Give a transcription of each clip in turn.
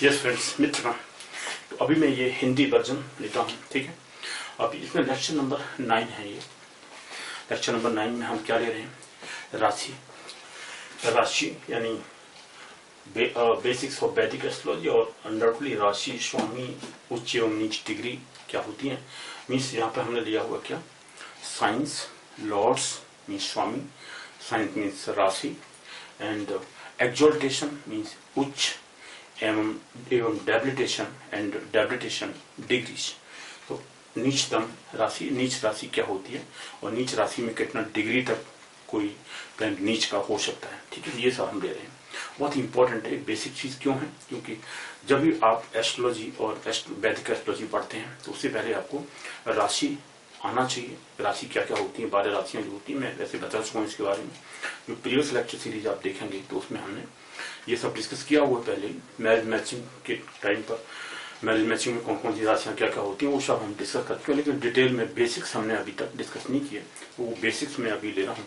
Yes friends, मित्रगण, तो अभी मैं ये हिंदी वर्जन लेता हूँ, ठीक है। अभी इसमें लेक्चर नंबर 9 है। ये लेक्चर नंबर 9 में हम क्या ले रहे हैं? राशि यानी बेसिक्स ऑफ वैदिक एस्ट्रोलॉजी और अनडाउटली राशि, स्वामी, उच्च एवं नीच डिग्री क्या होती है। मीन्स यहाँ पे हमने लिया हुआ क्या, साइंस, लॉर्ड्स मीन्स स्वामी, साइंस मीन्स राशि, एंड एक्सॉल्टेशन मीन्स उच्च एवं डेबिलिटेशन एंड डेबिलिटेशन डिग्रीज। तो नीचतम राशि, नीच राशि क्या होती है और नीच राशि में कितना डिग्री तक कोई प्लैनेट नीच का हो सकता है, ठीक है। ये सब हम ले रहे हैं। बहुत इंपॉर्टेंट है, बेसिक चीज क्यों है, क्योंकि जब भी आप एस्ट्रोलॉजी और वैदिक एस्ट्रोलॉजी पढ़ते हैं तो उससे पहले आपको राशि आना चाहिए। राशि क्या क्या होती है, 12 राशियां जो होती हैं, मैं वैसे बता चुका हूँ इसके बारे में। जो प्रीवियस लेक्चर सीरीज आप देखेंगे तो उसमें हमने ये सब डिस्कस किया हुआ पहले ही। मैरिज मैचिंग के टाइम पर मैरिज मैचिंग में कौन कौन सी राशियां क्या क्या होती हैं वो सब हम डिस्कस करते हैं, लेकिन डिटेल में बेसिक्स हमने अभी तक डिस्कस नहीं किए, तो वो बेसिक्स में अभी ले रहा हूँ,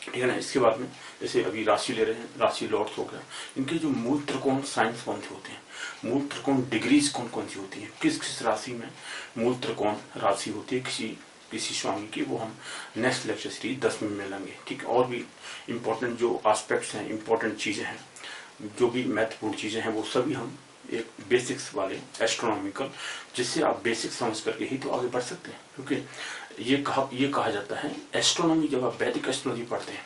ठीक है ना। इसके बाद में जैसे अभी राशि ले रहे हैं, राशि लॉर्ड्स हो गया, इनके जो मूल त्रिकोण साइंस कौन से होते हैं, मूल त्रिकोण डिग्रीज कौन कौन सी होती है, किस किस राशि में मूल त्रिकोण राशि होती है किसी स्वामी की, वो हम नेक्स्ट लेक्चर सीरीज 10 में लेंगे, ठीक है। और भी इम्पोर्टेंट जो एस्पेक्ट्स हैं, इम्पोर्टेंट चीजें हैं, जो भी महत्वपूर्ण चीजें हैं, वो सभी हम एक बेसिक्स वाले एस्ट्रोनॉमिकल, जिससे आप बेसिक समझ करके ही तो आगे बढ़ सकते हैं। क्योंकि ये कहा जाता है, एस्ट्रोनॉमी जब आप वैदिक एस्ट्रोलॉजी पढ़ते हैं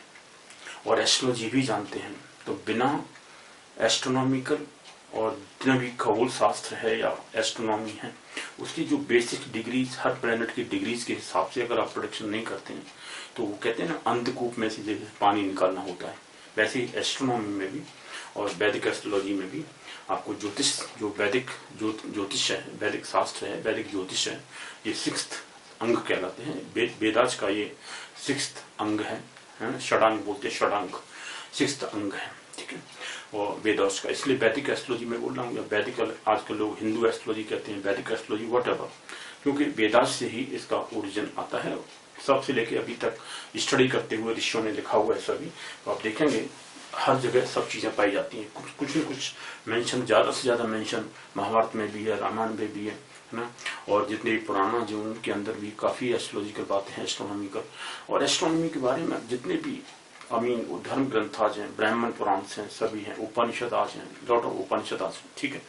और एस्ट्रोलॉजी भी जानते हैं, तो बिना एस्ट्रोनॉमिकल और जितना भी खगोल शास्त्र है या एस्ट्रोनॉमी है, उसकी जो बेसिक डिग्रीज, हर प्लेनेट की डिग्रीज के हिसाब से अगर आप प्रोडिक्शन नहीं करते हैं, तो वो कहते हैं ना, अंधकूप में से जैसे पानी निकालना होता है, वैसे ही एस्ट्रोनॉमी में भी और वैदिक एस्ट्रोलॉजी में भी आपको ज्योतिष, जो वैदिक ज्योतिष है, वैदिक शास्त्र है, वैदिक ज्योतिष है, ये 6th अंग कहलाते हैं। वेदाज का ये 6th अंग है ना, षडांग बोलते हैं, षडांग 6th अंग है, ठीक है। और वेदास का, इसलिए वैदिक एस्ट्रोलॉजी में बोल रहा हूँ, या वैदिक, आजकल लोग हिंदू एस्ट्रोलॉजी कहते हैं, वैदिक एस्ट्रोलॉजी व्हाटएवर, क्योंकि वेदास से ही इसका ओरिजिन आता है। सबसे लेके अभी तक स्टडी करते हुए ऋषियों ने लिखा हुआ है सभी, तो आप देखेंगे हर जगह सब चीजें पाई जाती हैं। कुछ न कुछ मेंशन, ज्यादा से ज्यादा मेंशन महाभारत में भी है, रामायण में भी है ना। और जितने भी पुराना जो उनके अंदर भी काफी एस्ट्रोलॉजिकल बातें हैं, एस्ट्रोनॉमिकल, और एस्ट्रोनॉमी के बारे में जितने भी धर्म ग्रंथ आज हैं, ब्राह्मण पुराण हैं, सभी हैं, उपनिषद आज हैं, लॉट ऑफ उपनिषद आज हैं, ठीक है।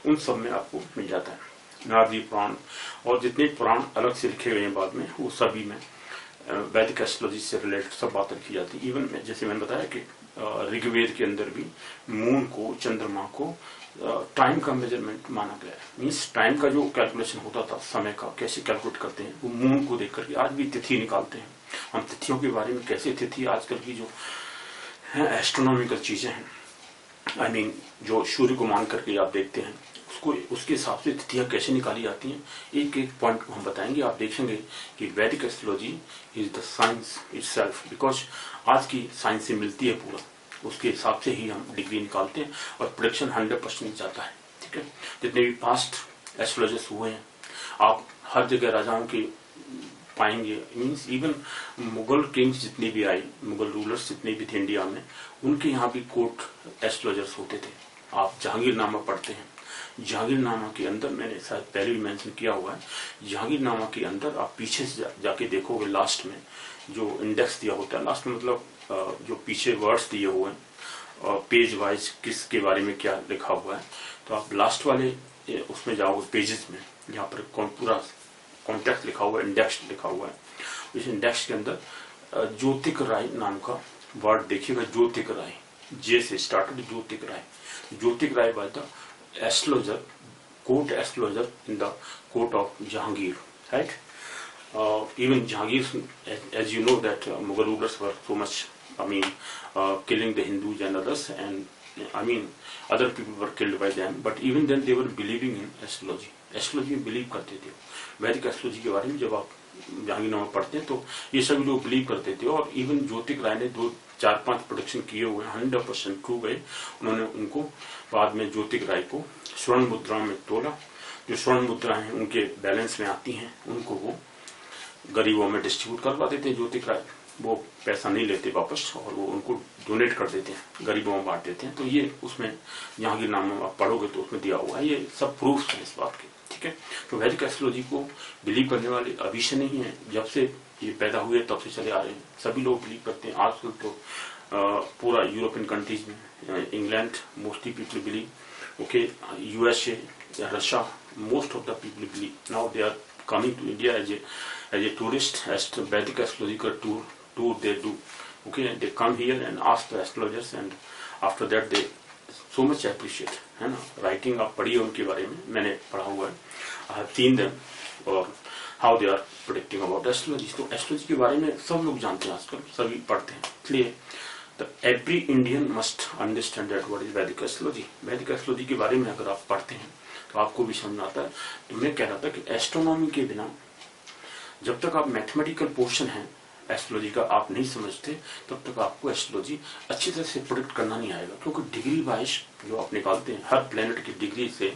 उन सब में आपको मिल जाता है। नारदी पुराण और जितने पुराण अलग से लिखे गए हैं बाद में, वो सभी में वैदिक एस्ट्रोलॉजी से रिलेटेड सब बातें लिखी जाती है। इवन जैसे मैंने बताया कि ऋग्वेद के अंदर भी मून को, चंद्रमा को टाइम का मेजरमेंट माना गया है। मीन्स टाइम का जो कैलकुलेशन होता था, समय का कैसे कैलकुलेट करते हैं, वो मून को देख करके आज भी तिथि निकालते हैं। हम तिथियों के बारे में कैसे, तिथि आजकल की जो है एस्ट्रोनॉमिकल चीजें हैं, जो सूर्य को मान करके आप देखते हैं, उसको उसके हिसाब से तिथियां कैसे निकाली जाती हैं, एक एक पॉइंट को हम बताएंगे। आप देखेंगे कि वैदिक astrology is the science itself, because आज की साइंस से मिलती है पूरा, उसके हिसाब से ही हम डिग्री निकालते हैं और प्रोडिक्शन 100% जाता है, ठीक है। जितने भी पास्ट एस्ट्रोलॉजर्स हुए हैं, आप हर जगह राजाओं के पाएंगे। मीन्स इवन मुगल किंग्स जितने भी आए, मुगल रूलर्स जितने भी थे इंडिया में, उनके यहाँ भी कोर्ट एस्ट्रोलॉजर्स होते थे। आप जहांगीरनामा पढ़ते हैं, जहांगीरनामा के अंदर, मैंने शायद पहले भी मेंशन किया हुआ है, जहांगीरनामा के अंदर आप पीछे से जाके देखोगे, लास्ट में जो इंडेक्स दिया होता है, लास्ट में मतलब जो पीछे वर्ड्स दिए हुए हैं, पेज वाइज किसके बारे में क्या लिखा हुआ है, तो आप लास्ट वाले उसमें जाओगे पेजेस में, जहाँ पर पूरा कॉन्टेक्स्ट लिखा हुआ है, इंडेक्स लिखा हुआ है। इस इंडेक्स के अंदर ज्योतिक राय नाम का वर्ड देखिएगा, ज्योतिक राय, जे से started, Jyotik Rai. Jyotik Rai was the astrologer, court astrologer in the court of Jahangir, right. Even Jahangir, as you know that Mughal rulers were so much, killing the Hindus and others, and other people were killed by them, but even then they were believing in astrology. Astrology में believe करते थे। वैदिक astrology के बारे में जब आप जहांगीरनामा पढ़ते हैं तो ये सभी लोग बिलीव करते थे। और इवन ज्योतिक राय ने 2-4-5 प्रोडक्शन किए हुए 100% ट्रू गए। उन्होंने उनको बाद में ज्योतिक राय को स्वर्ण मुद्रा में तोला। जो स्वर्ण मुद्राएं हैं उनके बैलेंस में आती हैं, उनको वो गरीबों में डिस्ट्रीब्यूट करवा देते हैं ज्योतिक राय। वो पैसा नहीं लेते वापस और वो उनको डोनेट कर देते हैं, गरीबों में बांट देते हैं। तो ये उसमें जहांगीर नामा आप पढ़ोगे तो उसमें दिया हुआ है, ये सब प्रूफ है इस बात के, ठीक है। तो वैदिक एस्ट्रोलॉजी को बिलीव करने वाले अभी से नहीं है, जब से ये पैदा हुए तब से चले आ रहे हैं, सभी लोग बिलीव करते हैं। आजकल तो पूरा यूरोपियन कंट्रीज में, England mostly people believe, okay, USA, Russia, most of the people believe now they are coming to India as a tourist, as a Vedic astrological tour they do, okay, they come here and ask the astrologers and after that they so much appreciate, है ना। Writing आप पढ़िए उनके बारे में, मैंने पढ़ा हुआ है, I have seen them और how they are predicting about astrology। तो एस्ट्रोलॉजी के बारे में सब लोग जानते हैं, आजकल सभी पढ़ते हैं, इसलिए every Indian must understand that what is Vedic astrology। वैदिक एस्ट्रोलॉजी के बारे में अगर आप पढ़ते हैं तो आपको भी समझ आता है। तो मैं कह रहा था कि एस्ट्रोनॉमी के बिना जब तक आप मैथमेटिकल पोर्शन है एस्ट्रोलॉजी का आप नहीं समझते तब तक आपको एस्ट्रोलॉजी अच्छी तरह से प्रोडिक्ट करना नहीं आएगा, क्योंकि डिग्री वाइज जो आप निकालते हैं हर प्लेनेट की डिग्री से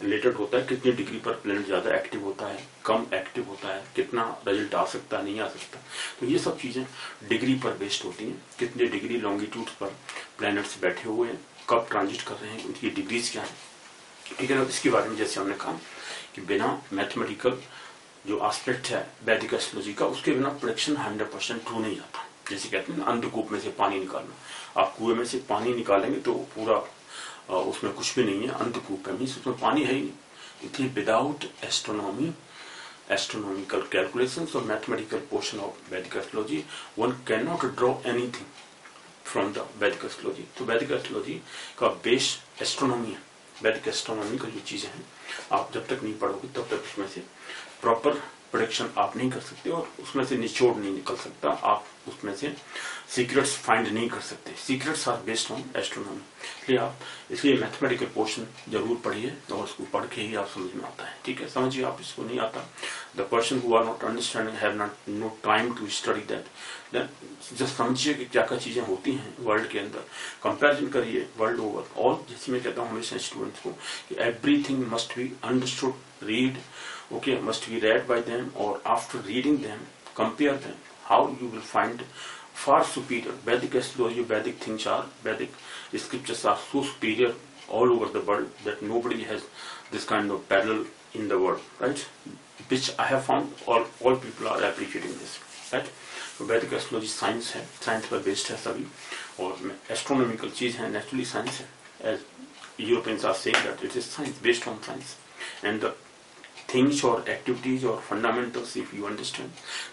रिलेटेड होता है, कितनी डिग्री पर प्लेनेट ज्यादा एक्टिव होता है, कम एक्टिव होता है, कितना रिजल्ट आ सकता है, नहीं आ सकता। तो ये सब चीजें डिग्री पर बेस्ड होती हैं, कितने डिग्री लॉन्गिट्यूड पर प्लेनेट्स बैठे हुए हैं, कब ट्रांजिट कर रहे हैं, उनकी डिग्रीज क्या है, ठीक है ना। इसके बारे में जैसे हमने कहा कि बिना मैथमेटिकल जो एस्पेक्ट है वैदिक एस्ट्रोलॉजी का, उसके बिना प्रेडिक्शन 100% ट्रू नहीं आता। जैसे कहते हैं ना अंधकूप में से पानी निकालना, आप कुएं में से पानी निकालेंगे तो पूरा उसमें कुछ भी नहीं है, अंधकूप है, मीन्स उसमें पानी है ही नहीं। इसलिए विदाउट एस्ट्रोनॉमी, एस्ट्रोनॉमिकल कैलकुलेशंस और मैथमेटिकल पोर्शन ऑफ वैदिक astrology one can not draw anything from the वैदिक एस्ट्रोलॉजी। तो वैदिक एस्ट्रोलॉजी का बेस एस्ट्रोनॉमी है। वैदिक एस्ट्रोनॉमी का जो चीजें हैं आप जब तक नहीं पढ़ोगे तब तक उसमें से प्रॉपर प्रेडिक्शन आप नहीं कर सकते और उसमें से निचोड़ नहीं निकल सकता, आप उसमें से सीक्रेट्स फाइंड नहीं कर सकते। Secrets are based on astronomy. इसलिए मैथमेटिकल पोर्शन जरूर पढ़िए और उसको पढ़ के ही आप समझ में आता है, ठीक है। समझिए आप इसको नहीं आता, the person who are not understanding have not no time to study that, then just समझिए कि क्या क्या चीजें होती हैं वर्ल्ड के अंदर, कंपैरिजन करिए वर्ल्ड ओवर। और जैसे मैं कहता हूँ हमेशा स्टूडेंट्स को कि everything must be understood, read, okay, must be read by them, or after reading them compare them, how you will find far superior Vedic astrology, Vedic things are, Vedic scriptures are so superior all over the world that nobody has this kind of parallel in the world, right, which I have found all people are appreciating this, right। तो वैदिक astrology science है, science पर based है सभी, और astronomical चीज है, naturally science है, as Europeans are saying that it is science based on science and the things और एक्टिविटीज और फंडामेंटल्स इफ यू अंडरस्टैंड,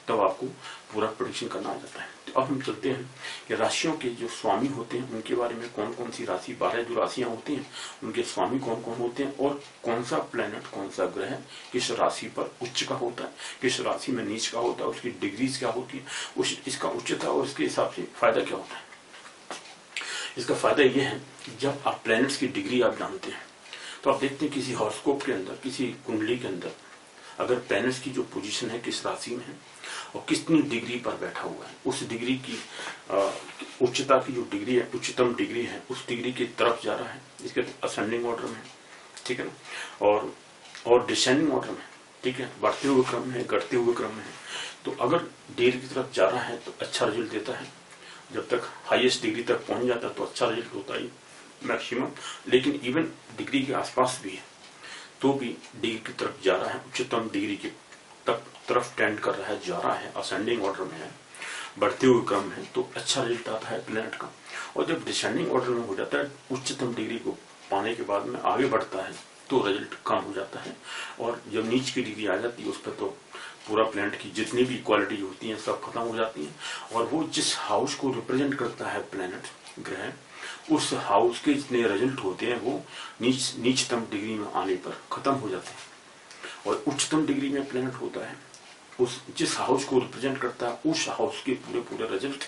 तब आपको पूरा प्रेडिक्शन करना आ जाता है। तो अब हम चलते हैं कि राशियों के जो स्वामी होते हैं उनके बारे में, कौन कौन सी राशि, 12 जो राशियां होती हैं उनके स्वामी कौन कौन होते हैं, और कौन सा प्लेनेट, कौन सा ग्रह किस राशि पर उच्च का होता है, किस राशि में नीच का होता है, उसकी डिग्रीज क्या होती है, इसका उच्चता और इसके हिसाब से फायदा क्या होता है। इसका फायदा यह है कि जब आप प्लैनेट्स की डिग्री आप जानते हैं तो आप देखते हैं किसी हॉरोस्कोप के अंदर, किसी कुंडली के अंदर अगर प्लैनेट्स की जो पोजीशन है किस राशि में है और कितनी डिग्री पर बैठा हुआ है, उस डिग्री की उच्चता की जो डिग्री है, उच्चतम डिग्री है, उस डिग्री की तरफ जा रहा है, इसके असेंडिंग ऑर्डर में, ठीक है ना, और डिसेंडिंग ऑर्डर में, ठीक है, बढ़ते हुए क्रम में है, घटते हुए क्रम में है। तो अगर डिग्री की तरफ जा रहा है तो अच्छा रिजल्ट देता है, जब तक हाईएस्ट डिग्री तक पहुंच जाता है तो अच्छा रिजल्ट होता है मैक्सिमम। लेकिन इवन डिग्री के आसपास भी है तो भी डिग्री की तरफ जा रहा है, उच्चतम डिग्री की तरफ टेंड कर रहा है, जा रहा है, असेंडिंग ऑर्डर में है, बढ़ते हुए क्रम है, तो अच्छा रिजल्ट आता है प्लैनेट का। और जब डिसेंडिंग ऑर्डर में हो जाता है, उच्चतम डिग्री को पाने के बाद में आगे बढ़ता है तो रिजल्ट कम हो जाता है। और जब नीच की डिग्री आ जाती है उस पर तो पूरा प्लैनेट की जितनी भी क्वालिटी होती है सब खत्म हो जाती है। और वो जिस हाउस को रिप्रेजेंट करता है प्लैनेट, ग्रह, उस हाउस के जितने रिजल्ट होते हैं वो नीचतम डिग्री में आने पर खत्म हो जाते हैं। और उच्चतम डिग्री में प्लैनेट होता है, उस जिस हाउस को रिप्रेजेंट करता है उस हाउस के पूरे रिजल्ट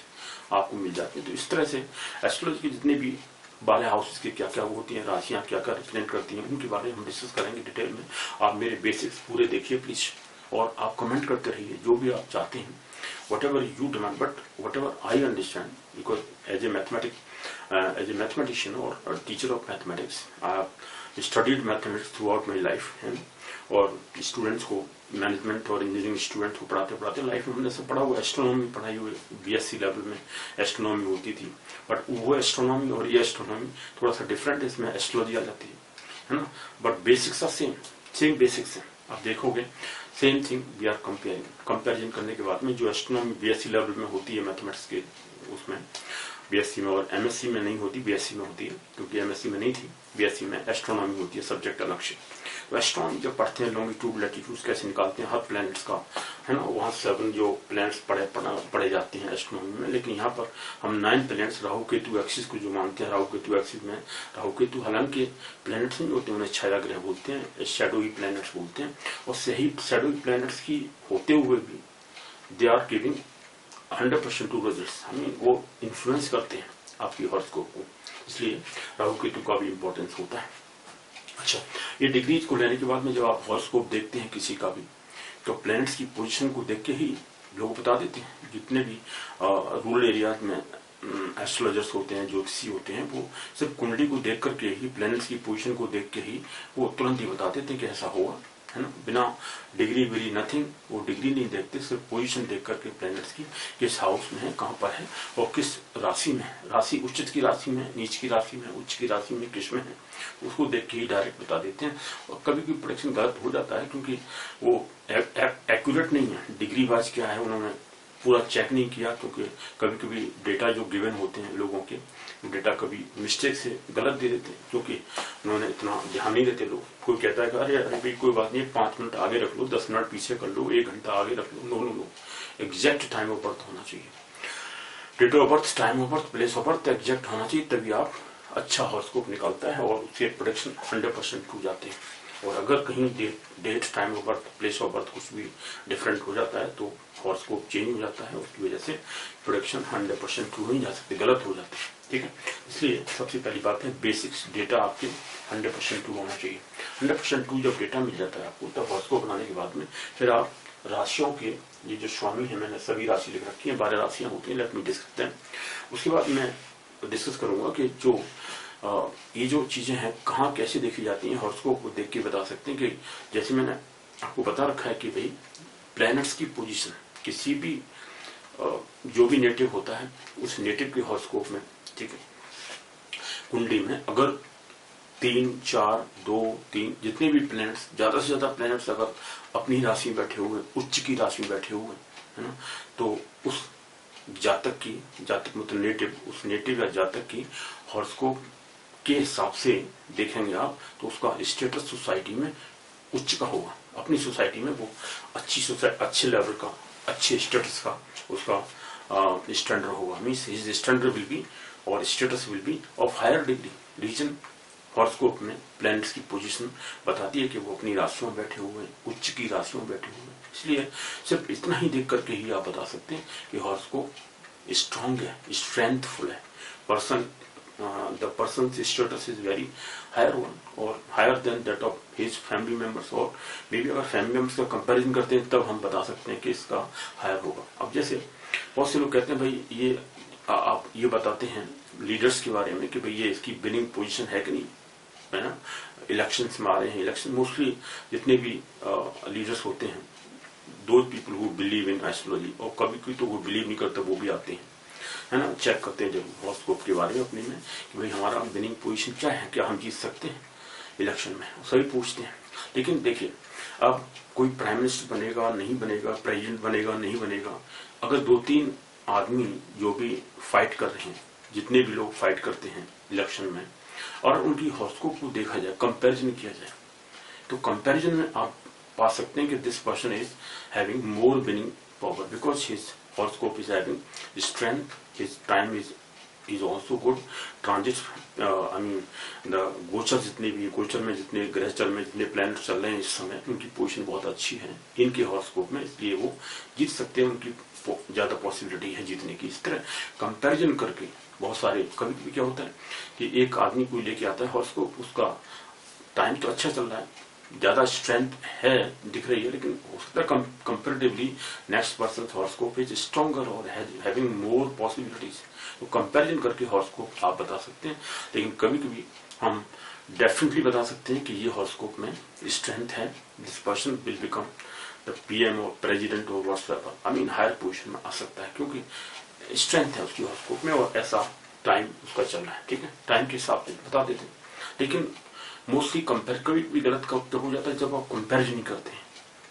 आपको मिल जाते हैं। तो इस तरह से एस्ट्रोलॉजी के जितने भी 12 हाउसेस के क्या क्या होती हैं, राशियां क्या क्या रिप्रेजेंट करती हैं, उनके बारे में हम डिस्कस करेंगे डिटेल में। आप मेरे बेसिक्स पूरे देखिए प्लीज, और आप कमेंट करते रहिए जो भी आप चाहते हैं, whatever you demand, but whatever I understand, because as a mathematics as a mathematician और teacher of mathematics, I studied mathematics throughout my life. और स्टूडेंट्स को, मैनेजमेंट और इंजीनियरिंग स्टूडेंट्स को पढ़ाते पढ़ाते लाइफ में हमने सब पढ़ा हुआ। एस्ट्रोनॉमी पढ़ाई हुई, बीएससी लेवल में एस्ट्रोनॉमी होती थी, बट वो एस्ट्रोनॉमी और ये एस्ट्रोनॉमी थोड़ा सा डिफरेंट है, इसमें एस्ट्रोलॉजी आ जाती है ना, but basics are same basics है। आप देखोगे same thing we are comparison करने के बाद में जो एस्ट्रोनॉमी बीएससी लेवल में होती है मैथमेटिक्स के, उसमें बीएससी में और एमएससी में नहीं होती, बीएससी में होती है, क्योंकि एमएससी में नहीं थी, बीएससी में एस्ट्रोनॉमी होती है, सब्जेक्ट अलग से। तो एस्ट्रोनॉमी जब पढ़ते हैं, लॉन्गिट्यूड लैटिट्यूड कैसे निकालते हैं हर प्लैनेट्स का, है ना, वहाँ 7 जो प्लैनेट्स पढ़े जाते हैं एस्ट्रोनॉमी में। लेकिन यहाँ पर हम 9 प्लैनेट्स राहु केतु एक्सिस को जो मानते हैं, राहु केतु एक्सिस में राहु केतु हालांकि प्लैनेट्स नहीं होते, उन्हें छाया ग्रह बोलते हैं, शैडोई प्लैनेट्स बोलते हैं। और सही शैडोई प्लैनेट्स की होते हुए भी they are giving 100% to results, हमें वो इन्फ्लुएंस करते हैं आपकी हॉरोस्कोप को, इसलिए राहु केतु का भी इम्पोर्टेंस होता है। अच्छा, ये डिग्रीज को लेने के बाद में जब आप हॉरोस्कोप देखते हैं किसी का भी, तो प्लैनेट्स की पोजीशन को देख के ही लोग बता देते हैं। जितने भी रूरल एरियाज में एस्ट्रोलॉजर्स होते हैं, ज्योतिषी होते हैं, वो सिर्फ कुंडली को देख करके ही, प्लैनेट्स की पोजीशन को देख के ही वो तुरंत ही बता देते हैं कि ऐसा होगा, है ना, बिना डिग्री विरी नथिंग, वो डिग्री नहीं देखते, सिर्फ पोजीशन देख करके प्लैनेट्स की किस हाउस में है, कहाँ पर है और किस राशि में है, राशि उच्च की राशि में, नीच की राशि में, उच्च की राशि में किस में है, उसको देख के ही डायरेक्ट बता देते हैं। और कभी भी प्रेडिक्शन गलत हो जाता है, क्योंकि वो एक्यूरेट नहीं है, डिग्री वाइज क्या है उन्होंने पूरा चेक नहीं किया, क्योंकि कभी कभी डेटा जो गिवन होते हैं लोगों के, डेटा कभी मिस्टेक से गलत दे देते हैं, क्योंकि उन्होंने इतना ध्यान नहीं देते लोग। कोई कहता है कि अरे अरे भाई कोई बात नहीं, 5 मिनट आगे रख लो, 10 मिनट पीछे कर लो, 1 घंटा आगे रख लो, no, exact time of birth होना चाहिए, date of birth, time of birth, place of birth exact होना चाहिए, तभी आप अच्छा हॉरोस्कोप निकालता है और उसके प्रेडिक्शन 100% हो जाते हैं। और अगर कहीं date, time of birth, place of birth कुछ भी डिफरेंट हो जाता है तो हॉरोस्कोप चेंज हो जाता है, उसकी वजह से प्रोडक्शन 100% ट्रू नहीं जा सकते, गलत हो जाते हैं। ठीक है, इसलिए सबसे पहली बात है बेसिक्स डेटा आपके 100% ट्रू होना चाहिए। 100% ट्रू जब डेटा मिल जाता है आपको, तब हॉरोस्कोप बनाने के बाद में फिर आप राशियों के, ये जो स्वामी है, मैंने सभी राशि लिख रखी है, 12 राशियां होती हैं, लेट मी डिस्कस देम। उसके बाद मैं डिस्कस करूंगा कि जो ये जो चीजें हैं कहाँ कैसे देखी जाती हैं, हॉरोस्कोप को देख के बता सकते हैं। कि जैसे मैंने आपको बता रखा है कि भाई प्लैनेट्स की पोजीशन किसी भी जो भी नेटिव होता है, उस नेटिव के हॉरोस्कोप में, ठीक है, कुंडली में अगर 3, 4, 2, 3 जितने भी प्लैनेट्स, ज्यादा से ज्यादा प्लैनेट्स अगर अपनी राशि में बैठे हुए, उच्च की राशि में बैठे हुए, है ना, तो उस जातक की, जातक मतलब नेटिव, उस नेटिव या जातक की हॉरोस्कोप के हिसाब से देखेंगे आप, तो उसका स्टेटस सोसाइटी में उच्च का होगा। अपनी सोसाइटी में वो अच्छे लेवल का, अच्छे स्टेटस का उसका स्टैंडर्ड होगा, means his standard will be और status will be of higher degree. Reason horoscope में प्लैनेट्स की पोजीशन बताती है कि वो अपनी राशियों में बैठे हुए हैं, उच्च की राशियों में बैठे हुए हैं। इसलिए सिर्फ इतना ही देख करके ही आप बता सकते हैं कि हॉरोस्कोप स्ट्रांग है, स्ट्रेंथफुल है, person the person's status is very higher one or higher than that of his family members, और मे बी अगर फैमिली मेंबर्स का कंपैरिजन करते हैं तब हम बता सकते हैं कि इसका हायर होगा। अब जैसे बहुत से लोग कहते हैं भाई ये आप ये बताते हैं लीडर्स के बारे में कि भाई ये इसकी विनिंग पोजीशन है कि नहीं, है ना, इलेक्शंस में आ रहे हैं, इलेक्शन मोस्टली जितने भी लीडर्स होते हैं, दो people who believe in astrology, और कभी कोई तो वो बिलीव नहीं करते, वो भी आते हैं, है ना, चेक करते हैं जब हॉरोस्कोप के बारे में अपने में कि भाई हमारा विनिंग पोजीशन क्या है, क्या हम जीत सकते हैं इलेक्शन में, सभी पूछते हैं। लेकिन देखिए, अब कोई प्राइम मिनिस्टर बनेगा नहीं बनेगा, प्रेसिडेंट बनेगा नहीं बनेगा, अगर 2-3 आदमी जो भी फाइट कर रहे हैं, जितने भी लोग फाइट करते हैं इलेक्शन में, और उनकी हॉरोस्कोप को देखा जाए, कंपेरिजन किया जाए, तो कंपेरिजन में आप पा सकते हैं कि this person is having more winning power because his horoscope is having strength, his time is also good, transit I mean the गोचर जितने भी, गोचर में जितने ग्रह चल में जितने प्लैनेट चल रहे हैं इस समय, उनकी पोजीशन बहुत अच्छी है इनके हॉरोस्कोप में, इसलिए वो जीत सकते हैं, उनकी ज्यादा पॉसिबिलिटी है जीतने की। इस तरह कंपैरिजन करके बहुत सारे, कभी कभी क्या होता है कि एक आदमी को लेके आता है हॉरोस्कोप, उसका टाइम तो अच्छा चल रहा है, ज्यादा स्ट्रेंथ है दिख रही है, लेकिन हो सकता है comparatively next person horoscope is stronger और हैविंग मोर पॉसिबिलिटीज। तो कंपैरिजन करके हॉरोस्कोप आप बता सकते हैं, लेकिन कभी कभी हम डेफिनेटली बता सकते हैं कि ये हॉरोस्कोप में स्ट्रेंथ है, this person will become the PM और प्रेसिडेंट और whatsoever, I mean higher position में आ सकता है, क्योंकि स्ट्रेंथ है उसकी हॉरोस्कोप में और ऐसा टाइम उसका चल रहा है। ठीक है, टाइम के हिसाब से बता देते हैं, लेकिन मोस्टली कंपेयर कभी भी गलत कब हो जाता है जब आप कंपेरिजन करते हैं,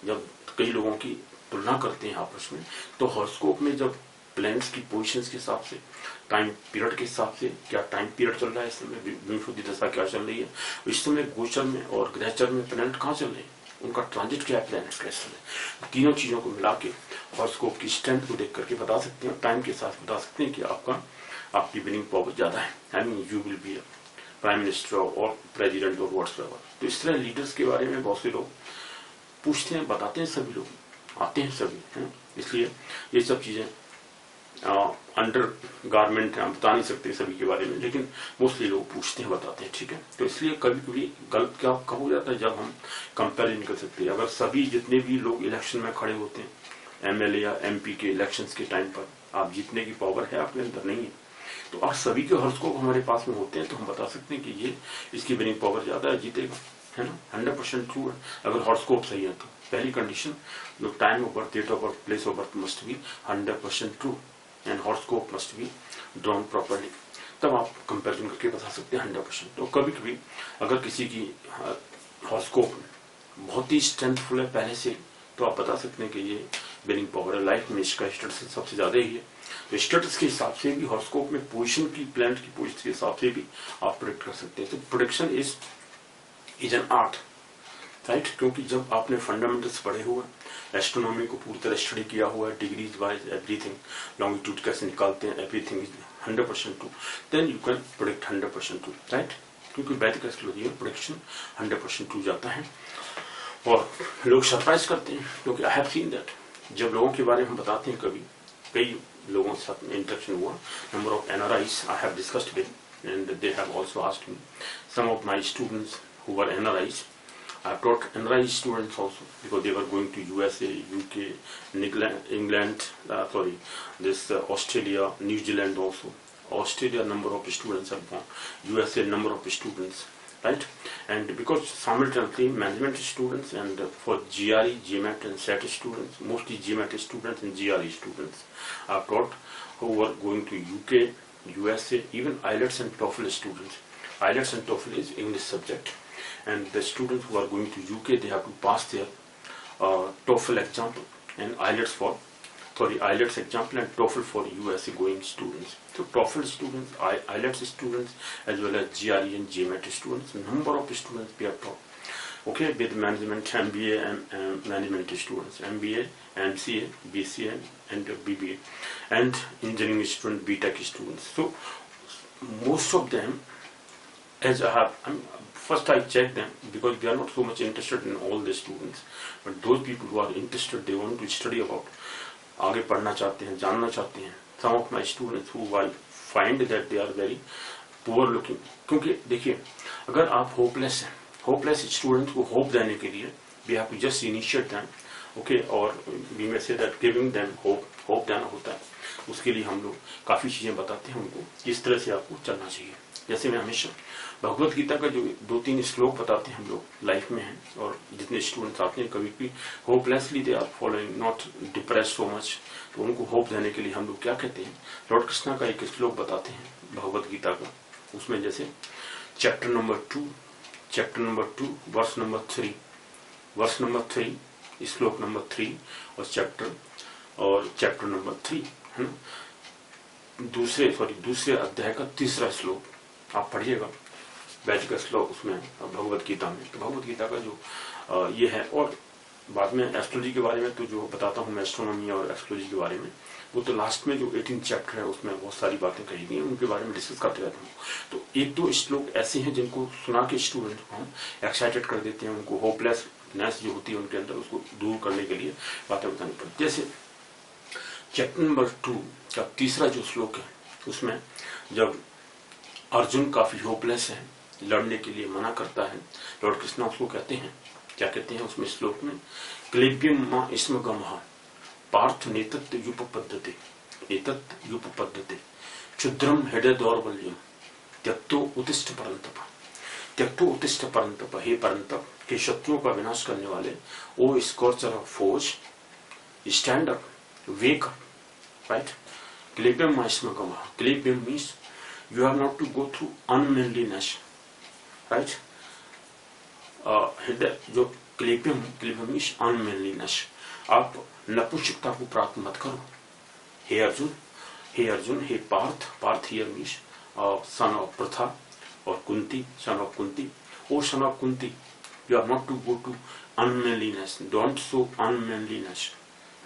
जब कई लोगों की तुलना करते हैं आपस में। तो हॉरोस्कोप में जब प्लैनेट्स की पोजीशंस के हिसाब से, टाइम पीरियड के हिसाब से, क्या टाइम पीरियड चल रहा है इस समय, विंशोत्ति दशा क्या चल रही है, इस समय गोचर में और ग्रहचर में प्लैनेट कहाँ चल रहे हैं, उनका ट्रांजिट क्या है, प्लैनेट कैसे है, तीनों चीजों को मिला के हॉरोस्कोप की स्ट्रेंथ को देख करके बता सकते हैं, टाइम के साथ बता सकते हैं कि आपकी विनिंग पावर ज्यादा है, आई mean you will be prime minister और प्रेसिडेंट और व्हाट्सएवर। तो इस तरह लीडर्स के बारे में बहुत से लोग पूछते हैं, बताते हैं, सभी लोग आते हैं सभी हैं, इसलिए ये सब चीजें अंडर गारमेंट हम बता नहीं सकते सभी के बारे में, लेकिन मोस्टली लोग पूछते हैं, बताते हैं। ठीक है, तो इसलिए कभी कभी गलत क्या कब हो जाता है जब हम कंपेरिजन कर सकते हैं। अगर सभी जितने भी लोग इलेक्शन में खड़े होते हैं, एमएलए या एमपी के इलेक्शंस के टाइम पर, आप जीतने की पावर है आपके अंदर नहीं है, तो आज सभी के हॉरोस्कोप हमारे पास में होते हैं, तो हम बता सकते हैं कि ये इसकी विनिंग पावर ज्यादा है, जीतेगा, है ना, 100% ट्रू है अगर हॉरोस्कोप सही है तो। पहली कंडीशन, जो time of birth, date of birth, place of birth must be 100% true and horoscope must be drawn properly, तब आप कंपैरिजन करके बता सकते हैं 100%। तो कभी कभी अगर किसी की हॉरोस्कोप बहुत ही स्ट्रेंथफुल है पहले से, तो आप बता सकते हैं कि ये विनिंग पावर है, लाइफ में इसका स्टेटस सबसे ज्यादा ही है। तो स्टेटस के हिसाब से भी हॉरोस्कोप में पोजीशन की, प्लैनेट की पोजीशन के हिसाब से भी आप प्रेडिक्ट कर सकते हैं। तो prediction is an art, right, क्योंकि जब आपने फंडामेंटल्स पढ़े हुए, एस्ट्रोनॉमी को पूरी तरह स्टडी किया हुआ है, डिग्रीज वाइज एवरीथिंग, लॉन्गिट्यूड कैसे निकालते हैं, everything is 100% true, then you can predict 100% true, right, क्योंकि वैदिक एस्ट्रोलॉजी में प्रोडिक्शन 100% ट्रू जाता है। और लोग सरप्राइज करते हैं, क्योंकि आई हैव सीन दैट, जब लोगों के बारे में हम बताते हैं, कभी कई लोगों के साथ इंटरेक्शन हुआ, number of NRIs I have discussed with and they have also asked me, some of my students who were NRIs, I have taught NRI students also because they were going to USA, UK, England, Australia, New Zealand also. Australia number of students have gone, USA number of students, right? And because simultaneously management students and for GRE, GMAT and SAT students, mostly GMAT students and GRE students, I have taught who were going to UK, USA, even IELTS and TOEFL students. IELTS and TOEFL is English subject. And the students who are going to UK, they have to pass their TOEFL example and IELTS example and TOEFL for USA going students. So TOEFL students, IELTS students, as well as GRE and GMAT students, number of students we have taught. Okay, with management, MBA and management students, MBA, MCA, BCA and BBA, and engineering student, BTech students. So most of them, as I have, first I check them because they are not so much interested in all the students, but those people who are interested, they want to study about, आगे पढ़ना चाहते हैं, जानना चाहते हैं। Some of my students who I find that they are very poor looking, क्योंकि देखिए, अगर आप hopeless हैं, hopeless students को hope देने के लिए we have to just initiate them, okay, और we may say that giving them hope देना होता है, उसके लिए हम लोग काफी चीजें बताते हैं उनको, किस तरह से आपको चलना चाहिए। जैसे मैं हमेशा भगवत गीता का जो 2-3 श्लोक बताते हैं हम लोग लाइफ में हैं, और जितने स्टूडेंट्स आते हैं कभी भी hopelessly they are following, not depress so much, तो उनको होप देने के लिए हम लोग क्या कहते हैं, लॉर्ड कृष्णा का एक श्लोक बताते हैं भगवत गीता का, उसमें जैसे चैप्टर नंबर 2 वर्स नंबर 3 श्लोक नंबर 3 और चैप्टर नंबर 3 है ना, दूसरे अध्याय का 3रा श्लोक आप पढ़िएगा, वैदिक श्लोक उसमें भगवत गीता में। तो भगवत गीता का जो ये है, और बाद में एस्ट्रोलॉजी के बारे में तो जो बताता हूँ मैं, एस्ट्रोनॉमी और एस्ट्रोलॉजी के बारे में, वो तो लास्ट में जो 18 चैप्टर है उसमें बहुत सारी बातें कही गई हैं, उनके बारे में डिस्कस करते रहता हूँ। तो 1-2 श्लोक ऐसे हैं जिनको सुना के स्टूडेंट को हम एक्साइटेड कर देते हैं, उनको होपलेसनेस जो होती है उनके अंदर, उसको दूर करने के लिए बातें बतानी पड़ती। जैसे चैप्टर नंबर 2 का 3रा जो श्लोक है, उसमें जब अर्जुन काफी होपलेस है, लड़ने के लिए मना करता है, लॉर्ड कृष्णा उसको कहते हैं क्या कहते हैं उसमें श्लोक में, क्लेब्यम मां इसम गमः पार्थ नेतत् युपपद्धते, नेतत् युपपद्धते क्षुद्रम हृदय दौर्बल्यम त्यक्तो उत्तिष्ठ परंतप, त्यक्तो उत्तिष्ठ परंतप, हे परंतप, हे शत्रुओं का विनाश करने वाले, o scorcher of force, stand up, wake up, right. क्लेब्यम मां इसम गमः, क्लेब्यम means you have not to go through unmanliness, right? हृदय जो क्लेब्यम, क्लेब्यम मीन्स अनमैनलीनेस, आप नपुंसकता को प्राप्त मत करो। हे अर्जुन, हे अर्जुन, हे Partha, Partha here means son of Pritha और Kunti, son of Kunti, o son of Kunti, you are not to go to unmanliness, don't show unmanliness,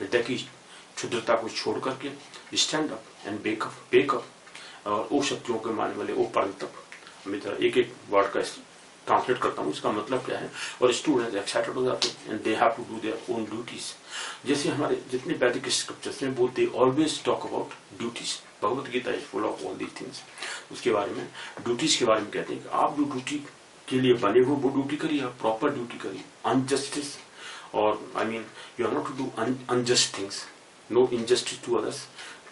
हृदय की क्षुद्रता को छोड़ करके stand up and wake up, wake up, और ओ शत्रुओं के मारने वाले, ओ परंतप। मैं एक एक वर्ड का ट्रांसलेट करता हूँ, इसका मतलब क्या है, और स्टूडेंट्स एक्साइटेड हो जाते हैं and they have to do their own duties. जैसे हमारे जितने वैदिक स्क्रिप्चर्स हैं वो they always talk about duties, Bhagavad Gita is full of all these things. उसके बारे में, ड्यूटीज के बारे में कहते हैं कि आप जो ड्यूटी के लिए बने हो वो ड्यूटी करिए, आप प्रॉपर ड्यूटी करिए, अनजस्टिस और I mean you are not to do unjust things, no injustice to others,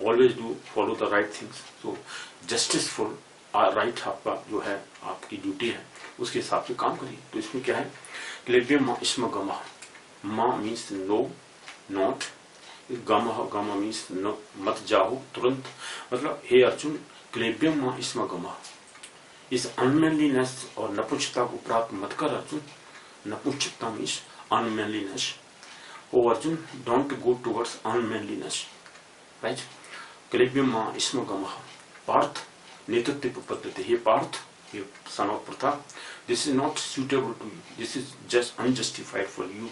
always do follow the right things. So justiceful right आपका जो है, आपकी ड्यूटी है, उसके हिसाब से काम करिए। तो इसमें क्या है, क्लेब्यम मां इसम गमः, मां मीन्स नो, नॉट, गमः, गमः मीन्स नो, मत जाओ तुरंत, मतलब हे अर्जुन क्लेब्यम मां इसम गमः, इस अनमैनलीनेस और नपुंसकता को प्राप्त मत कर अर्जुन, नपुंसकता means unmanliness, o Arjun don't go towards unmanliness, right. क्लेब्यम मां इसम गमः पार्थ नेतृत्व पद्धति, हे पार्थ, हे son of Pritha, this is not suitable to you, this is just unjustified for you,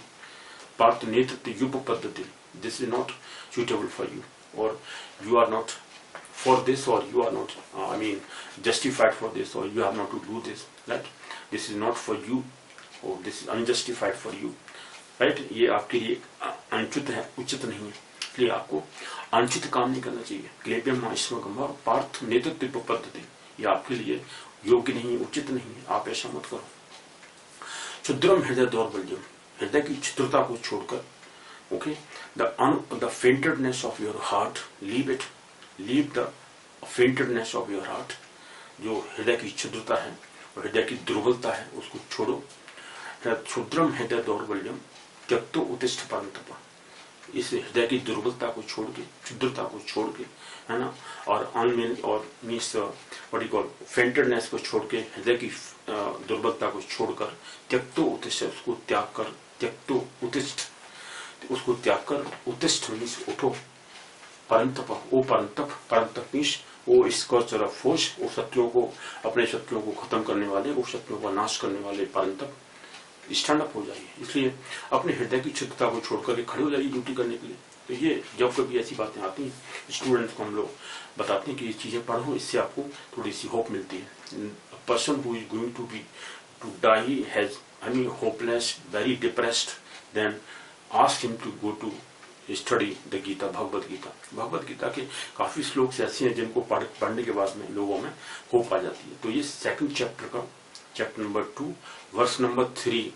Partha नेतृत्व युप पद्धति, this is not suitable for you, और you are not for this, or you are not I mean justified for this, or you have not to do this, right? This is not for you, or this is unjustified for you, right? ये आपके लिए अनुचित है, उचित नहीं है, इसलिए आपको अनुचित काम नहीं करना चाहिए। क्लेब्यम मां इसम गमः पार्थ नेतृत्व पद्धति, ये आपके लिए योग्य नहीं, उचित नहीं है, आप ऐसा मत करो। क्षुद्रम हृदय दौर्बल्यम, हृदय की क्षुद्रता को छोड़कर, okay, the faintedness of your heart, leave it, leave the faintedness of your heart, जो हृदय की क्षुद्रता है और हृदय की दुर्बलता है उसको छोड़ो। क्षुद्रम हृदय दौर्बल्यम त्यक्तो उत्तिष्ठ परंतप, इस हृदय की दुर्बलता को छोड़ के, क्षुद्रता को छोड़ के, है ना, और अनमेन और मीन्स व्हाट यू कॉल फेंटेडनेस को छोड़ के, हृदय की दुर्बलता को छोड़कर, त्यक्तो उत्तिष्ठ, उसको त्याग कर, त्यक्तो उत्तिष्ठ, उसको त्याग कर, उत्तिष्ठ मीन्स उठो, परंतप, ओ परंतप, परंतप मीन्स वो स्कॉर्चर ऑफ फोर्स, वो शत्रुओं को, अपने शत्रुओं को खत्म करने वाले, वो शत्रुओं का नाश करने वाले परंतप, स्टैंड अप हो जाइए। इसलिए अपने हृदय की क्षुद्रता को छोड़कर खड़े हो जाइए ड्यूटी करने के लिए। तो ये जब कभी ऐसी बातें आती हैं, स्टूडेंट्स को हम लोग बताते हैं कि ये चीजें पढ़ो, इससे आपको थोड़ी सी होप मिलती है। Person who is going to die has I mean hopeless, very depressed, then ask him to go to study the Gita, Bhagavad Gita. Bhagavad Gita के काफी श्लोक ऐसे हैं जिनको पढ़ने के बाद में लोगों में होप आ जाती है। तो ये सेकंड चैप्टर का, चैप्टर नंबर 2 वर्स नंबर 3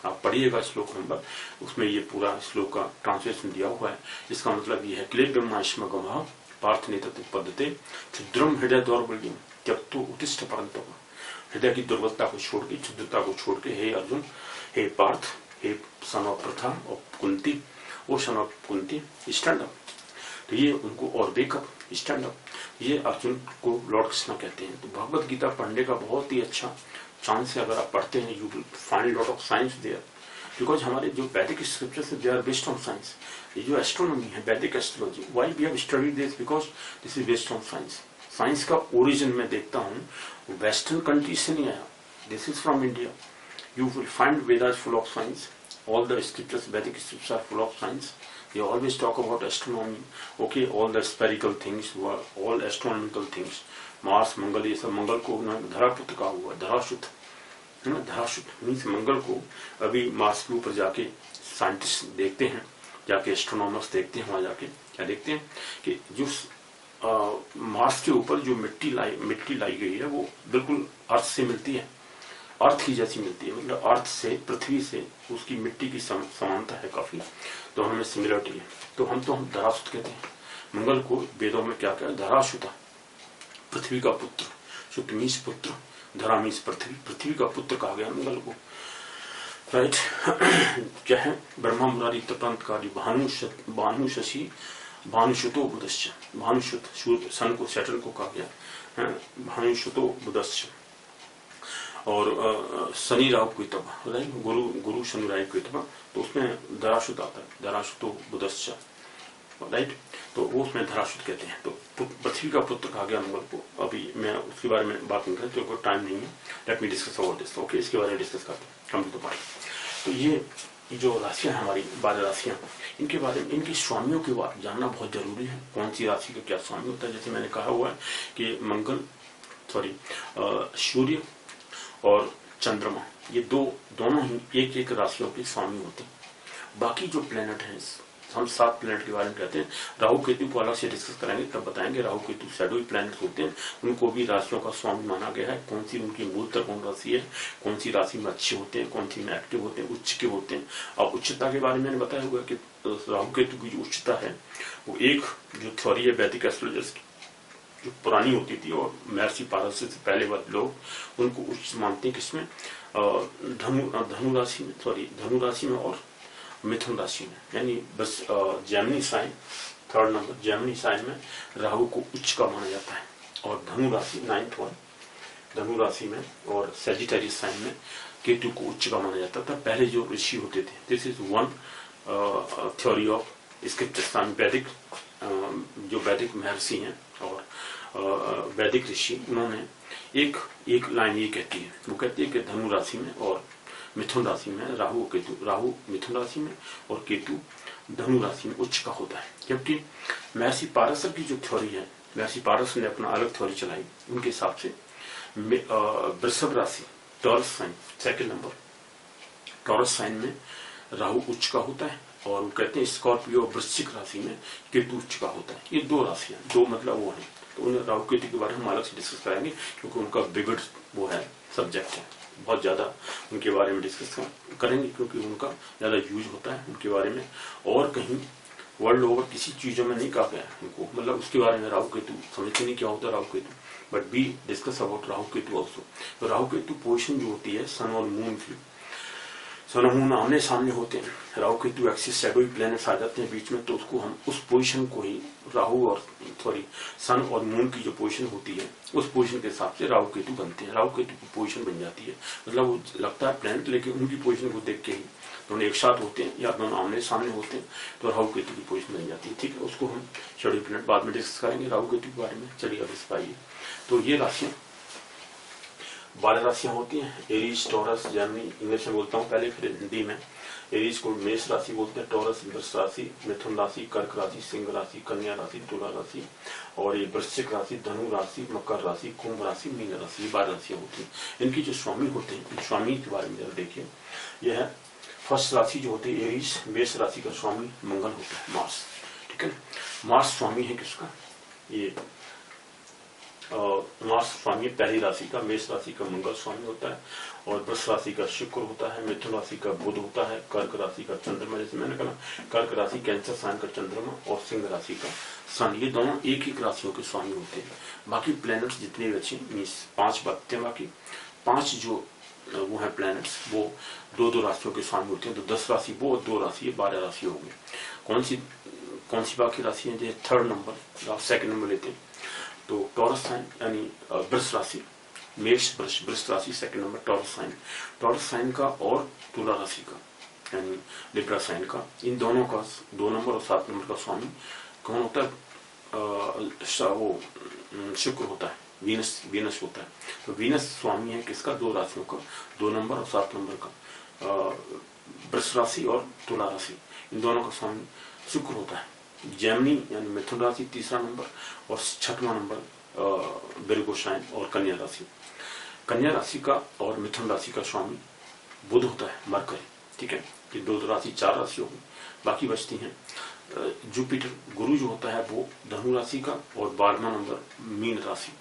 आप पढ़िएगा, श्लोक नंबर, उसमें ये पूरा श्लोक का ट्रांसलेशन दिया हुआ है। इसका मतलब ये है, क्लेब्यम मां इसम गमः पार्थ नेतृत्व पद्धते क्षुद्रम हृदय दौर्बल्यम त्यक्तो उत्तिष्ठ परंतप, हृदय की दुर्बलता को छोड़ के, क्षुद्रता को छोड़ के, हे अर्जुन, हे पार्थ, हे सन ऑफ प्रथा और कुंती, वो सन ऑफ कुंती, स्टैंड अप। तो ये उनको, और वेकअप, स्टैंड अप, ये अर्जुन को लॉर्ड कृष्ण कहते हैं। तो भगवत गीता पढ़ने का बहुत ही अच्छा चांस है, अगर आप पढ़ते हैं, you will find lot of science there, because हमारे जो Vedic scriptures they are based on science. ये जो एस्ट्रोनॉमी है, Vedic astrology, why we have studied this, because this is based on science. Science का ओरिजिन में देखता हूँ वेस्टर्न कंट्री से नहीं आया, this is from India. You will find Vedas full of science. All the scriptures, Vedic scriptures are full of science. They always talk about astronomy. Okay, all the spherical things, all astronomical things. Mars, Mangal, ये सब, मंगल को धरापुत्र कहा हुआ, धराशुद्ध है ना, धराशुद्ध means मंगल को अभी Mars के ऊपर जाके साइंटिस्ट देखते हैं, जाके एस्ट्रोनॉमर्स देखते हैं, वहां जाके क्या देखते हैं कि जो मार्स के ऊपर जो मिट्टी लाई गई है वो बिल्कुल अर्थ से मिलती है, अर्थ की जैसी मिलती है, मतलब अर्थ से, पृथ्वी से उसकी मिट्टी की समानता है काफी, तो हमें सिमिलरिटी है। तो हम धरासुत कहते हैं। मंगल को वेदों में क्या कहते हैं? धरासुता, पृथ्वी का पुत्र। सुत मीन्स पुत्र, धरा मीन्स पृथ्वी, पृथ्वी का पुत्र कहा गया मंगल को, राइट। क्या है? ब्रह्मा मुरारी तपंतकारी भानु शशि भानुषुतो बुधश्च, भानुषुत सन को, सैटर्न को कहा गया भानुषुतो बुधश्च, और शनि राहु की तब, गुरु शनि राहु की तब, तो उसमें धरासुत आता है, धरासुतो बुधश्च, राइट। तो वो उसमें धरासुत कहते हैं। तो पृथ्वी का पुत्र कहा गया मंगल को। अभी मैं उसके बारे में बात नहीं करें, तो टाइम नहीं है, let me discuss about this, okay. इसके बारे में डिस्कस करते हैं, कम टू द पॉइंट। तो ये जो राशियां हमारी 12 राशियां, इनके बारे में, इनके स्वामियों के बारे में जानना बहुत जरूरी है। कौन सी राशि का क्या स्वामी होता है? जैसे मैंने कहा हुआ है कि मंगल, सूर्य और चंद्रमा, ये दोनों ही एक एक राशियों के स्वामी होते हैं। बाकी जो प्लेनेट हैं, हम 7 प्लेनेट के बारे में कहते हैं। राहु केतु को अलग से डिस्कस करेंगे, तब बताएंगे। राहु केतु शैडोई प्लेनेट होते हैं, उनको भी राशियों का स्वामी माना गया है। कौन सी उनकी मूल त्रिकोण राशि है, कौन सी राशि में अच्छे होते हैं, कौन सी में एक्टिव होते हैं, उच्च के होते हैं। और उच्चता के बारे में मैंने बताया हुआ कि राहु केतु की जो उच्चता है, वो एक जो थ्योरी है वैदिक एस्ट्रोलॉजर्स की, जो पुरानी होती थी, और महर्षि पारस से पहले वाले लोग उनको उच्च मानते हैं। किसमें? धनु राशि में और मिथुन राशि में, यानी बस Gemini sign, 3rd number Gemini sign में राहु को उच्च का माना जाता है। और धनु राशि 9th वन, धनु राशि में और सैजिटेरियस साइन में केतु को उच्च का माना जाता था। पहले जो ऋषि होते थे, this is one theory of scripture, वैदिक जो वैदिक महर्षि हैं और वैदिक ऋषि, उन्होंने एक लाइन ये कहती है, वो कहती है कि धनु राशि में और मिथुन राशि में राहु मिथुन राशि में और केतु धनु राशि में उच्च का होता है। जबकि महर्षि पारस की जो थ्योरी है, महर्षि पारस ने अपना अलग थ्योरी चलाई। उनके हिसाब से वृषभ राशि, Taurus sign, 2nd number Taurus sign में राहु उच्च का होता है, और वो कहते हैं स्कॉर्पियो वृश्चिक राशि में केतु उच्च का होता है। ये 2 राशियां, 2 मतलब वो है। तो उन राहु केतु के बारे में हम अलग से डिस्कस करेंगे, क्योंकि उनका बिगड़ वो है, सब्जेक्ट है, बहुत ज्यादा उनके बारे में डिस्कस करेंगे, क्योंकि उनका ज्यादा यूज होता है उनके बारे में। और कहीं वर्ल्ड ओवर किसी चीजों में नहीं कहा गया है उनको, मतलब उसके बारे में राहु केतु समझते नहीं क्या होता है Rahu Ketu, but be discuss about Rahu Ketu also. तो राहु केतु पोजिशन जो होती है, सन और मून की, सन और मून आमने सामने होते हैं, Rahu Ketu axis shadowy planets आ जाते हैं बीच में, तो उसको हम उस पोजीशन को ही राहु और सन और मून की जो पोजीशन होती है, उस पोजीशन के हिसाब से राहु केतु बनते हैं। राहु केतु की पोजीशन बन जाती है, मतलब वो लगता है प्लैनेट, लेकिन उनकी पोजीशन को देख के ही दोनों एक साथ होते हैं या दोनों आमने सामने होते हैं, तो राहु केतु की पोजीशन बन जाती है। ठीक है, उसको हम शैडोई प्लैनेट बाद में डिस्कस करेंगे राहु केतु के बारे में। चलिए अब इस पाइए, तो ये राशियां 12 राशियां होती हैं, एरीज, टॉरस, जेमिनी, इंग्लिश में बोलता हूँ पहले, फिर हिंदी में। एरीज को मेष राशि बोलते हैं, टॉरस वृष राशि, मिथुन राशि, कर्क राशि, सिंह राशि, कन्या राशि, तुला राशि, और ये वृश्चिक राशि, धनु राशि, मकर राशि, कुंभ राशि, मीन राशि, 12 राशियां होती हैं। इनकी जो स्वामी होते हैं, स्वामी के बारे में जरा देखिए। यह है फर्स्ट राशि जो होती है एरीज, मेष राशि का स्वामी मंगल होता है, मार्स। ठीक है, मार्स स्वामी है किसका? ये मार्स स्वामी पहली राशि का, मेष राशि का मंगल स्वामी होता है, और वृष राशि का शुक्र होता है, मिथुन राशि का बुध होता है, कर्क राशि का चंद्रमा, जैसे मैंने कहा कर्क राशि कैंसर साइन का चंद्रमा, और सिंह राशि का सन, ये दोनों एक एक राशियों के स्वामी होते हैं। बाकी प्लैनेट्स जितने बचे, मीन्स 5 बचते हैं, बाकी 5 जो वो है प्लैनेट्स, वो 2-2 राशियों के स्वामी होते हैं। तो 10 राशि वो, 2 राशि, 12 राशि हो गई। कौन सी बाकी राशि है? जैसे 3rd नंबर, 2nd नंबर लेते हैं, तो टॉरस साइन यानी वृष राशि, मेष वृष राशि 2nd नंबर टॉरस साइन का, और तुला राशि का यानी लिब्रा साइन का, इन दोनों का 2 नंबर और 7 नंबर का स्वामी कौन होता है? वो शुक्र होता है, वीनस होता है। तो वीनस स्वामी है किसका? 2 राशियों का, 2 नंबर और 7 नंबर का, वृष राशि और तुला राशि, इन दोनों का स्वामी शुक्र होता है। जेमिनी यानी मिथुन राशि 3रा नंबर, और 6वां नंबर विर्गो साइन और कन्या राशि। कन्या राशि का और मिथुन राशि का स्वामी बुध होता है, मरकरी। ठीक है, ये 2 राशि 4 राशि होगी, बाकी बचती हैं। जुपिटर गुरु जो होता है वो धनु राशि का, और 12वां नंबर मीन राशि,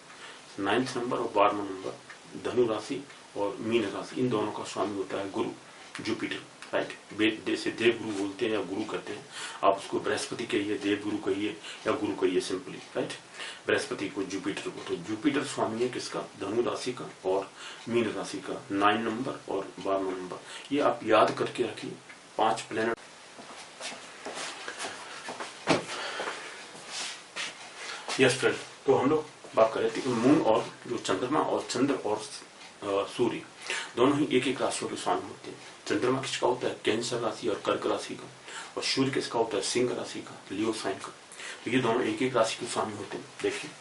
9th नंबर और 12वां नंबर धनु राशि और मीन राशि, इन दोनों का स्वामी होता है गुरु, जुपिटर, राइट। जैसे देव गुरु बोलते हैं या गुरु कहते हैं, आप उसको बृहस्पति कहिए, देव गुरु कहिए या गुरु कहिए सिंपली, राइट। बृहस्पति को, जुपिटर को, तो जुपिटर स्वामी है किसका, धनु राशि का और मीन राशि का, 9 नंबर और 12 नंबर। ये आप याद करके रखिए, 5 प्लेनेट। यस फ्रेंड, तो हम लोग बात कर रहे थे मून और जो चंद्रमा और चंद्र और सूर्य दोनों ही एक एक राशियों के स्वामी होते हैं। चंद्रमा किसका होता है, कैंसर राशि और कर्क राशि का, और सूर्य किसका होता है, सिंह राशि का, लियो साइन का। तो ये दोनों एक एक राशि के स्वामी होते हैं। देखिए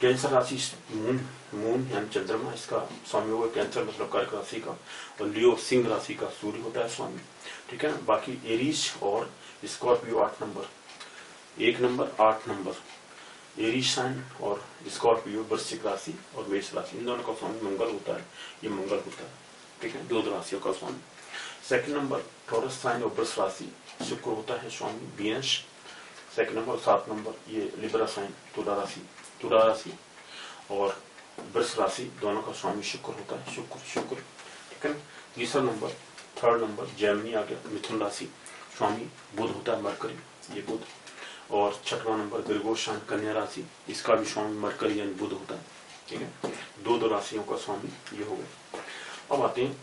कैंसर राशि मून यानी चंद्रमा, इसका स्वामी होगा कैंसर मतलब कर्क राशि का, और लियो सिंह राशि का सूर्य होता है स्वामी, ठीक है ना। बाकी एरीज और Scorpio 8 number, 1 number 8 number, Aries sign और स्कॉर्पियो वृश्चिक राशि और मेष राशि, इन दोनों का स्वामी मंगल होता है, ये मंगल होता है, ठीक है, 2 राशियों का स्वामी। सेकंड नंबर टॉरस साइन और वृष राशि, शुक्र होता है स्वामी, वीनस। सेकंड नंबर 7 नंबर ये लिब्रा साइन, तुला राशि और वृष राशि, दोनों का स्वामी शुक्र होता है, शुक्र, ठीक है। तीसरा नंबर, थर्ड नंबर जेमिनी आ गया, मिथुन राशि, स्वामी बुध होता है, मरकरी, ये बुध। और छठवां नंबर विर्गो साइन, कन्या राशि, इसका भी स्वामी मरकरी यानी बुध होता है, ठीक है। 2 राशियों का स्वामी ये हो गया। अब आते हैं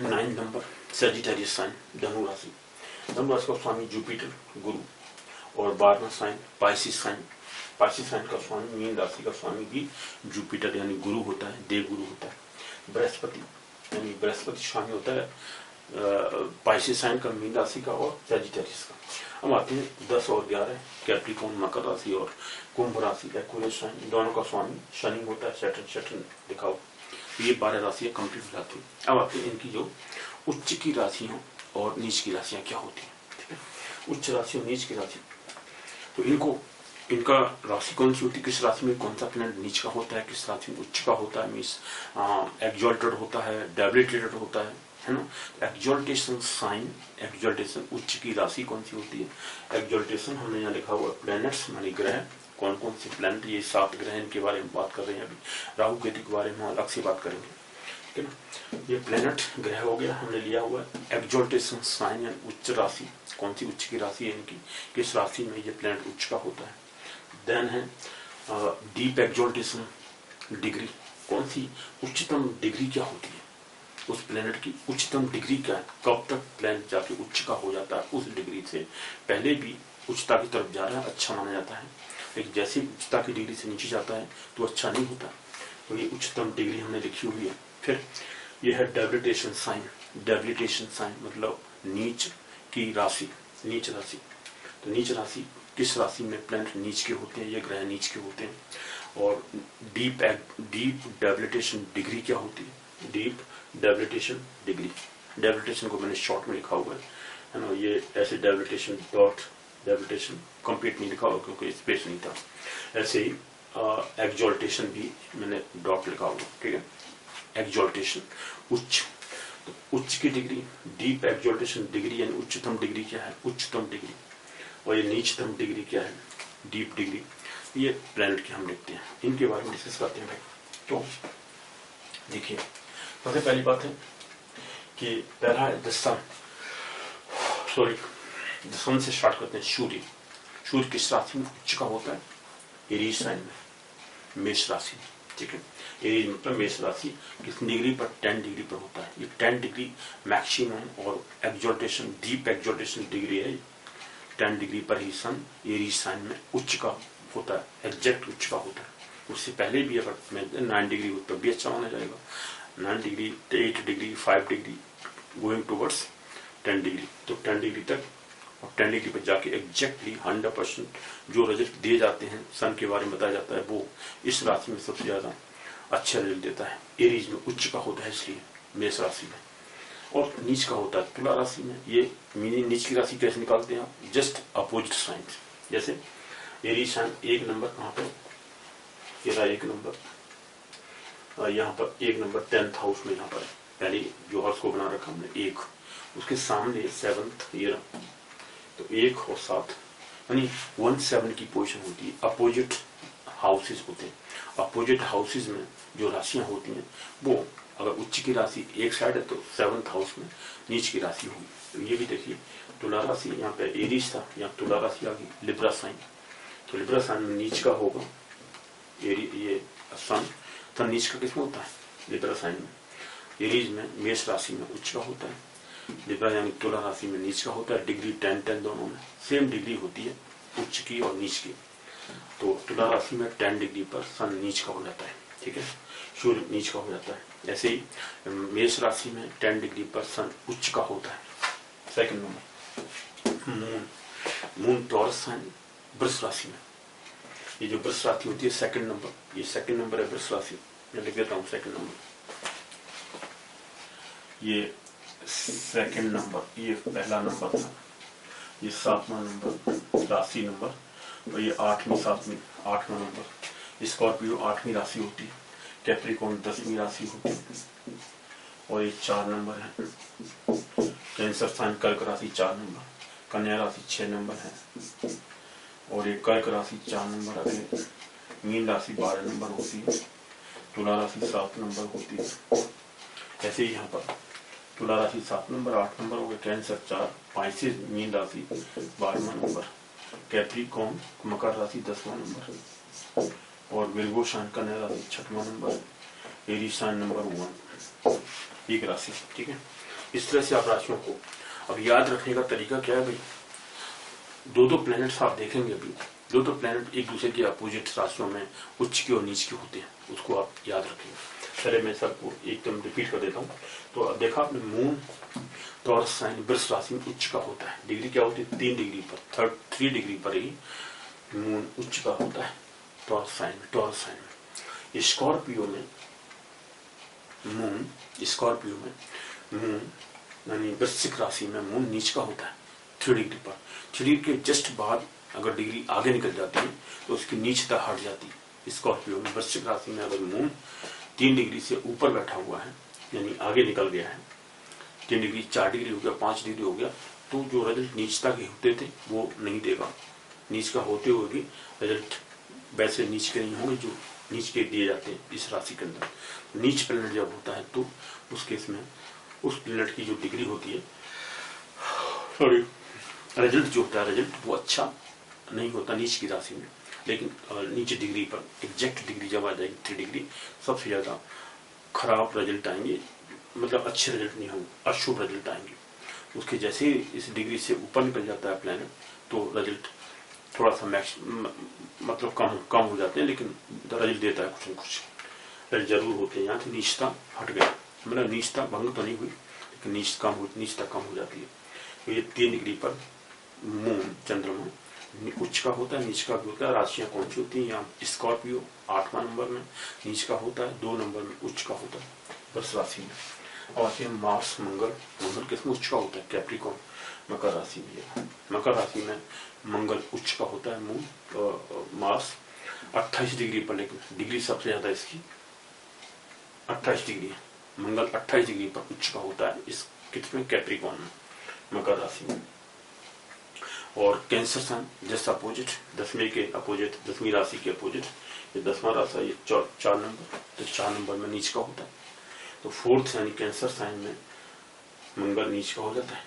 9 नंबर सजिटेरियस साइन, धनु राशि का स्वामी जुपिटर गुरु, और 12वां साइन पाइसिस साइन का स्वामी, मीन राशि का स्वामी भी जुपिटर यानी गुरु होता है, देव गुरु होता है। बृहस्पति स्वामी होता है पाइसिस साइन का, मीन राशि का और सजिटेरियस का। अब आते हैं 10 और 11 कैप्रिकॉर्न मकर राशि और कुंभ राशि, एक्वेरियस साइन, दोनों का स्वामी शनि होता है, सैटर्न दिखाओ। ये 12 राशियां कंप्लीट हो जाती हैं। अब आते हैं इनकी जो उच्च की राशियां और नीच की राशियां क्या होती हैं, ठीक है। उच्च राशि और नीच की राशि, तो इनका राशि कौन सी होती है, किस राशि में कौन सा प्लैनेट नीच का होता है, किस राशि में उच्च का होता है, मीन्स एक्सॉल्टेड होता है, डेबिलिटेटेड होता है ना। एक्सॉल्टेशन साइन, एक्सॉल्टेशन उच्च की राशि कौन सी होती है। एक्सॉल्टेशन हमने यहाँ लिखा हुआ प्लैनेट्स मानी ग्रह, कौन कौन से प्लैनेट, ये 7 ग्रह इनके बारे में बात कर रहे हैं अभी, राहु केतु के बारे में अलग से बात करेंगे, ठीक है ना। ये प्लैनेट ग्रह हो गया, हमने लिया हुआ एक्सॉल्टेशन साइन यानी उच्च राशि, कौन सी उच्च की राशि है इनकी, किस राशि में ये प्लैनेट उच्च का होता है। देन है डीप एक्सॉल्टेशन डिग्री, कौन सी उच्चतम डिग्री क्या होती है, उस प्लैनेट की उच्चतम डिग्री क्या है, कब तक प्लैनेट जाके उच्च का हो जाता है, उस डिग्री से पहले भी उच्चता की तरफ जा रहा है, अच्छा माना जाता है, लेकिन जैसे उच्चता की डिग्री से नीचे जाता है तो अच्छा नहीं होता। तो ये उच्चतम डिग्री हमने लिखी हुई है। फिर ये है डेबिलिटेशन साइन मतलब नीच की राशि, नीच राशि। तो नीच राशि किस राशि में प्लैनेट नीच के होते हैं, ये ग्रह नीच के होते हैं। और डीप डेबिलिटेशन डिग्री क्या होती है, डीप डेबिलिटेशन डिग्री, डेबिलिटेशन को मैंने शॉर्ट में लिखा हुआ है ना, ये ऐसे डेबिलिटेशन डॉट डेबिलिटेशन कंप्लीट नहीं लिखा हुआ क्योंकि स्पेस नहीं था। ऐसे ही एक्सॉल्टेशन भी मैंने डॉट लिखा हुआ, ठीक है। एक्सॉल्टेशन उच्च, तो उच्च की डिग्री, डीप एक्सॉल्टेशन डिग्री यानी उच्चतम डिग्री क्या है, उच्चतम डिग्री, और ये नीचतम डिग्री क्या है, डीप डिग्री। ये प्लैनेट के हम लिखते हैं, इनके बारे में डिस्कस करते हैं भाई। तो देखिए सबसे पहली बात है कि पहला है द सन से स्टार्ट करते हैं। सूर्य किस राशि में उच्च का होता है, एरीज साइन में, मेष राशि, ठीक है। एरीज मतलब मेष राशि, किस डिग्री पर, 10 डिग्री पर होता है। ये 10 डिग्री मैक्सिमम और एक्सॉल्टेशन, डीप एक्सॉल्टेशन डिग्री है, 10 डिग्री पर ही सन एरीज साइन में उच्च का होता है, एग्जैक्ट उच्च का होता है। उससे पहले भी अगर 9 डिग्री हो तब भी अच्छा माना जाएगा, 9 degree, 8 degree, 5 degree going towards 10 degree, तो 10 डिग्री तक, और 10 डिग्री पर जाके एग्जैक्टली 100% जो रिजल्ट दिए जाते हैं सन के बारे में बताया जाता है, वो इस राशि में सबसे ज्यादा अच्छा रिजल्ट देता है। एरीज में उच्च का होता है, इसलिए मेष राशि में। और नीच का होता है तुला राशि में। ये नीच की राशि कैसे निकालते हैं, जस्ट अपोजिट साइन, जैसे एरीज साइन 1 नंबर कहाँ पर, ये रहा 1 नंबर, यहाँ पर 1 नंबर 10th हाउस में, यहाँ पर पहले जो हाउस को बना रखा हमने 1, उसके सामने 7th ये रहा, तो 1 और 7 यानी 1-7 की पोजीशन होती है, अपोजिट हाउसेस होते हैं। अपोजिट हाउसेस में जो राशियां होती हैं वो अगर उच्च की राशि एक साइड है तो 7th हाउस में नीच की राशि होगी। तो ये भी देखिए तुला राशि यहाँ पे एरीज था, यहाँ तुला राशि आ गई लिब्रा साइन, तो लिब्रा साइन में नीच का होगा ये सन नीच का किसमें होता है लिब्रा साइन में, एरीज में मेष राशि में उच्च का होता है, लिब्रा यानी तुला राशि में नीच का होता है। डिग्री 10-10 दोनों में सेम डिग्री होती है उच्च की और नीच की। तो तुला राशि में 10 डिग्री पर सन नीच का हो जाता है, ठीक है, सूर्य नीच का हो जाता है। ऐसे ही मेष राशि में 10 डिग्री पर सन उच्च का होता है। Second number moon Taurus sign वृष राशि में, ये जो वृष राशि होती है सेकंड नंबर, ये सेकंड नंबर है वृष राशि, मैं लिख देता हूँ सेकंड नंबर, ये सेकंड नंबर, ये पहला नंबर था, ये 7वां नंबर राशि नंबर, और ये 8वां नंबर। स्कॉर्पियो 8वीं राशि होती है, कैप्रिकॉर्न 10वीं राशि होती है, और ये 4 नंबर है। कैंसर साइन कर्क राशि 4 नंबर, कन्या राशि 6 नंबर है, और ये कर्क राशि 4 नंबर आगे, मीन राशि 12 नंबर होती है, तुला राशि 7 नंबर होती है। ऐसे ही यहाँ पर तुला राशि 7 नंबर 8 नंबर हो गया, कैंसर 4, पाइसेस मीन राशि 12वां नंबर, कैप्रिकॉर्न मकर राशि 10वां नंबर, और विर्गो साइन कन्या राशि 6वां नंबर, एरीज साइन नंबर 1 एक राशि, ठीक है। इस तरह से आप राशियों को अब याद रखने का तरीका क्या है भाई, दो प्लैनेट्स आप देखेंगे अभी, दो प्लैनेट एक दूसरे के अपोजिट राशियों में उच्च की और नीच की होते हैं, उसको आप याद रखेंगे। चले मैं सबको एकदम रिपीट कर देता हूँ। तो अब देखा आपने मून टॉरस साइन वृष राशि में उच्च का होता है, डिग्री क्या होती है 3 डिग्री पर, 3 डिग्री पर ही मून उच्च का होता है टॉरस साइन में। स्कॉर्पियो में मून यानी वृश्चिक राशि में मून नीच का होता है 3 डिग्री पर, 3 डिग्री के जस्ट बाद अगर डिग्री आगे निकल जाती है तो उसकी नीचता हट जाती है। स्कॉर्पियो में वृश्चिक राशि में अगर मून 3 डिग्री से ऊपर बैठा हुआ है यानी आगे निकल गया है, 3 डिग्री 4 डिग्री हो गया 5 डिग्री हो गया, तो जो रिजल्ट नीचता के होते थे वो नहीं देगा। नीच का होते हुए भी रिजल्ट वैसे नीच के नहीं होंगे जो नीच के दिए जाते हैं इस राशि के अंदर। नीच प्लैनेट जब होता है तो उस केस में उस प्लैनेट की जो डिग्री होती है, सॉरी रिजल्ट जो होता है रिजल्ट वो अच्छा नहीं होता नीच की राशि में, लेकिन नीचे डिग्री पर एग्जैक्ट डिग्री जब आ जाएगी 3 डिग्री सबसे ज्यादा खराब रिजल्ट आएंगे, मतलब अच्छे रिजल्ट नहीं होंगे, अशुभ रिजल्ट आएंगे। उसके जैसे ही इस डिग्री से ऊपर निकल जाता है प्लैनेट तो रिजल्ट थोड़ा सा मतलब कम हो जाते हैं, लेकिन रिजल्ट देता है कुछ न कुछ रिजल्ट जरूर होते हैं। यहाँ से नीचता हट गई, मतलब नीचता भंग तो नहीं हुई लेकिन नीचता कम हो जाती है। तो ये 3 डिग्री पर मून चंद्रमा उच्च का होता है, नीच का भी होता है। राशियां कौन सी होती है, यहाँ स्कॉर्पियो 8वां नंबर में नीच का होता है, 2 नंबर में उच्च का होता है वृष राशि में। और आते हैं मार्स मंगल किसमें उच्च का होता है, कैप्रिकॉर्न मकर राशि में है। मकर राशि में मंगल उच्च का होता है मून मार्स 28 डिग्री पर, लेकिन डिग्री सबसे ज्यादा इसकी 28 डिग्री है, मंगल 28 डिग्री पर उच्च का होता है इस किसमें कैप्रिकॉर्न में मकर राशि में। और कैंसर साइन जस्ट अपोजिट 10वीं राशि के अपोजिट, ये 10वां राशि ये 4 नंबर, तो 4 नंबर में नीच का होता है। तो 4th यानी कैंसर साइन में मंगल नीच का हो जाता है,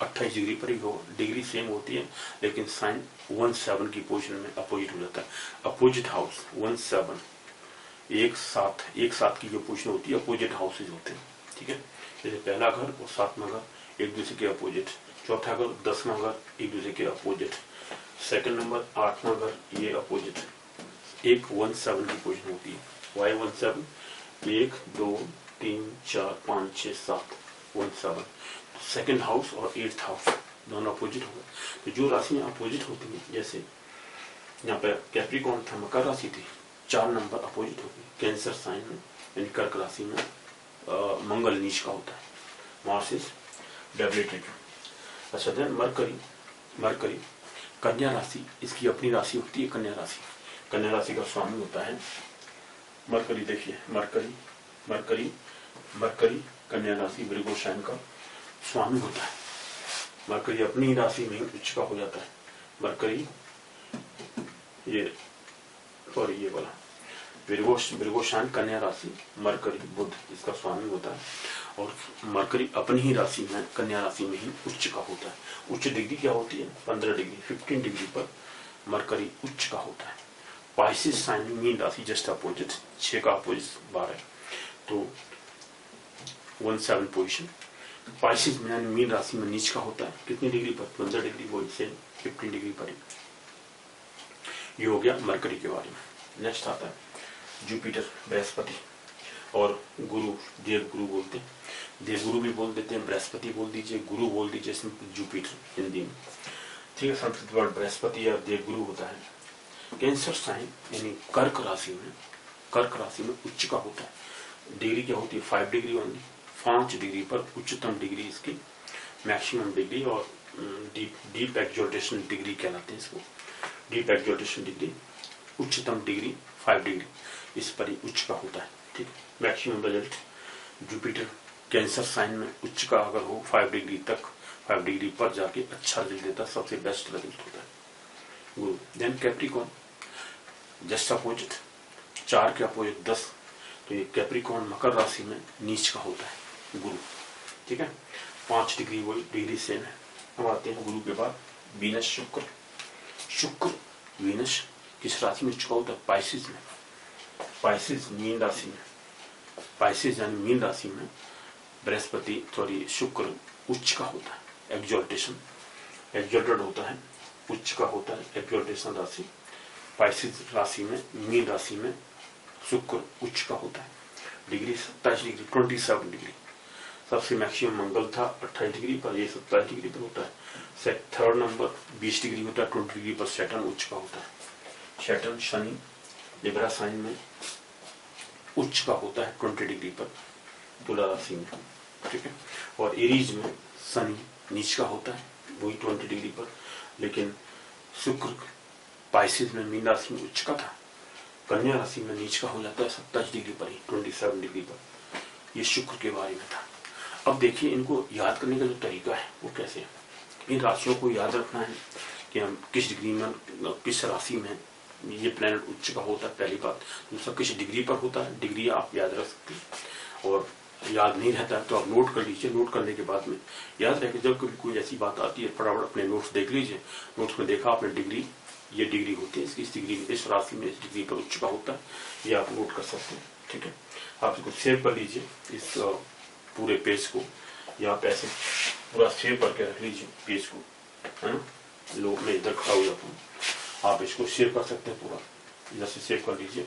28 डिग्री पर ही हो, डिग्री सेम होती है लेकिन साइन 1-7 की पोजीशन में अपोजिट हो जाता है। अपोजिट हाउस 1-7 एक साथ की जो पोजीशन होती है अपोजिट हाउसेज होते हैं, ठीक है। जैसे पहला घर और 7वां घर एक दूसरे के अपोजिट, चौथा घर 10वां घर एक दूसरे के अपोजिट, सेकंड नंबर 8वां घर ये अपोजिट, एक 1-7 की पोजीशन होती है। वाई 1-7, 1 2 3 4 5 6 7 1-7, सेकंड हाउस और 8th हाउस दोनों अपोजिट हो गए। तो जो राशियां अपोजिट होती हैं, जैसे यहाँ पे कैप्रिकॉर्न था मकर राशि थी, 4 नंबर अपोजिट होगी। कैंसर साइन में यानी कर्क राशि में मंगल नीच का होता है, मार्स इज डेबिलिटेड। अच्छा देन मरकरी कन्या राशि, इसकी अपनी राशि होती है कन्या राशि का स्वामी होता है मरकरी। देखिए मरकरी कन्या राशि वृगो साइन का स्वामी होता है। मरकरी अपनी राशि में उच्च का हो जाता है। मरकरी ये और ये वाला विर्गो साइन कन्या राशि, मरकरी बुध इसका स्वामी होता है, और मरकरी अपनी ही राशि में कन्या राशि में ही उच्च का होता है। उच्च डिग्री क्या होती है? 15 डिग्री 15 डिग्री पर मरकरी उच्च का होता है। पाइसेस साइन मीन राशि जस्ट अपोजिट, 6 का अपोजिट 12, तो 17 पोजिशन। पाइसेस में यानी मीन राशि में नीच का होता है, कितनी डिग्री पर? 15 डिग्री, वो से 15 डिग्री पर। ये हो गया मरकरी के बारे में। नेक्स्ट आता है जुपिटर, बृहस्पति और गुरु, देवगुरु बोलते हैं, देवगुरु भी बोल देते हैं, बृहस्पति बोल दीजिए, गुरु बोल दीजिए, जुपिटर हिंदी में, ठीक है। संस्कृत वर्ड बृहस्पति या देवगुरु होता है। कैंसर साइन यानी कर्क राशि में उच्च का होता है। डिग्री क्या होती है? 5 डिग्री ओनली, 5 डिग्री पर उच्चतम डिग्री इसकी, मैक्सिमम डिग्री, और डीप एक्सॉल्टेशन डिग्री कहलाते हैं इसको। डीप एक्सॉल्टेशन डिग्री, उच्चतम डिग्री 5 डिग्री, इस पर ही उच्च का होता है, ठीक है। Maximum result Jupiter Cancer sign में उच्च का अगर हो 5 डिग्री तक, 5 डिग्री पर जाके अच्छा रिजल्ट देता है, सबसे बेस्ट रिजल्ट होता है गुरु। देन कैप्रिकॉर्न जस्ट अपोजिट, 4 के अपोजिट 10, तो ये कैप्रिकॉर्न मकर राशि में नीच का होता है गुरु, ठीक है। 5 डिग्री वही डिग्री सेम है। अब आते हैं गुरु के बाद वीनस, शुक्र वीनस किस राशि में उच्च का होता है? पाइसेस में, पाइसेस मीन राशि में, पाइसेस यानी मीन राशि में बृहस्पति शुक्र उच्च का होता है। एक्सॉल्टेड होता है, उच्च का होता है, एक्सॉल्टेशन राशि। पाइसेस राशि में, मीन राशि में शुक्र उच्च का होता है। डिग्री 27 डिग्री 27 डिग्री, सबसे मैक्सिमम मंगल था 28 डिग्री पर, ये 27 डिग्री पर होता है। थर्ड नंबर 20 डिग्री होता है, 20 डिग्री पर सैटर्न उच्च का होता है। सैटर्न शनि लिब्रा साइन में उच्च का होता है 20 डिग्री पर तुला राशि में, ठीक है। और एरीज में शनि नीच का होता है वही 20 डिग्री पर, लेकिन शुक्र पाइसेस में मीन राशि में उच्च का था, कन्या राशि में नीच का हो जाता है 27 डिग्री पर ही, 27 डिग्री पर। ये शुक्र के बारे में था। अब देखिए इनको याद करने का जो तरीका है वो कैसे है। इन राशियों को याद रखना है कि हम किस डिग्री में, किस राशि में ये प्लैनेट उच्च का होता है, पहली बात। दूसरा किस डिग्री पर होता है, डिग्री आप याद रख सकते हैं। और याद नहीं रहता है तो आप नोट कर लीजिए, नोट करने के बाद में याद रहे कि जब कभी कोई ऐसी बात आती है फटाफट अपने नोट्स देख लीजिए। नोट्स में देखा आपने डिग्री, ये डिग्री होती है, इस डिग्री इस राशि में इस डिग्री पर उच्च का होता है, ये आप नोट कर सकते हैं, ठीक है। आप इसको सेव कर लीजिए, इस पूरे पेज को, या आप ऐसे पूरा सेव करके रख लीजिए पेज को, है ना। लो मैं इधर खड़ा हो जाता हूँ, आप इसको सेव कर सकते हैं, पूरा इधर से सेव कर लीजिए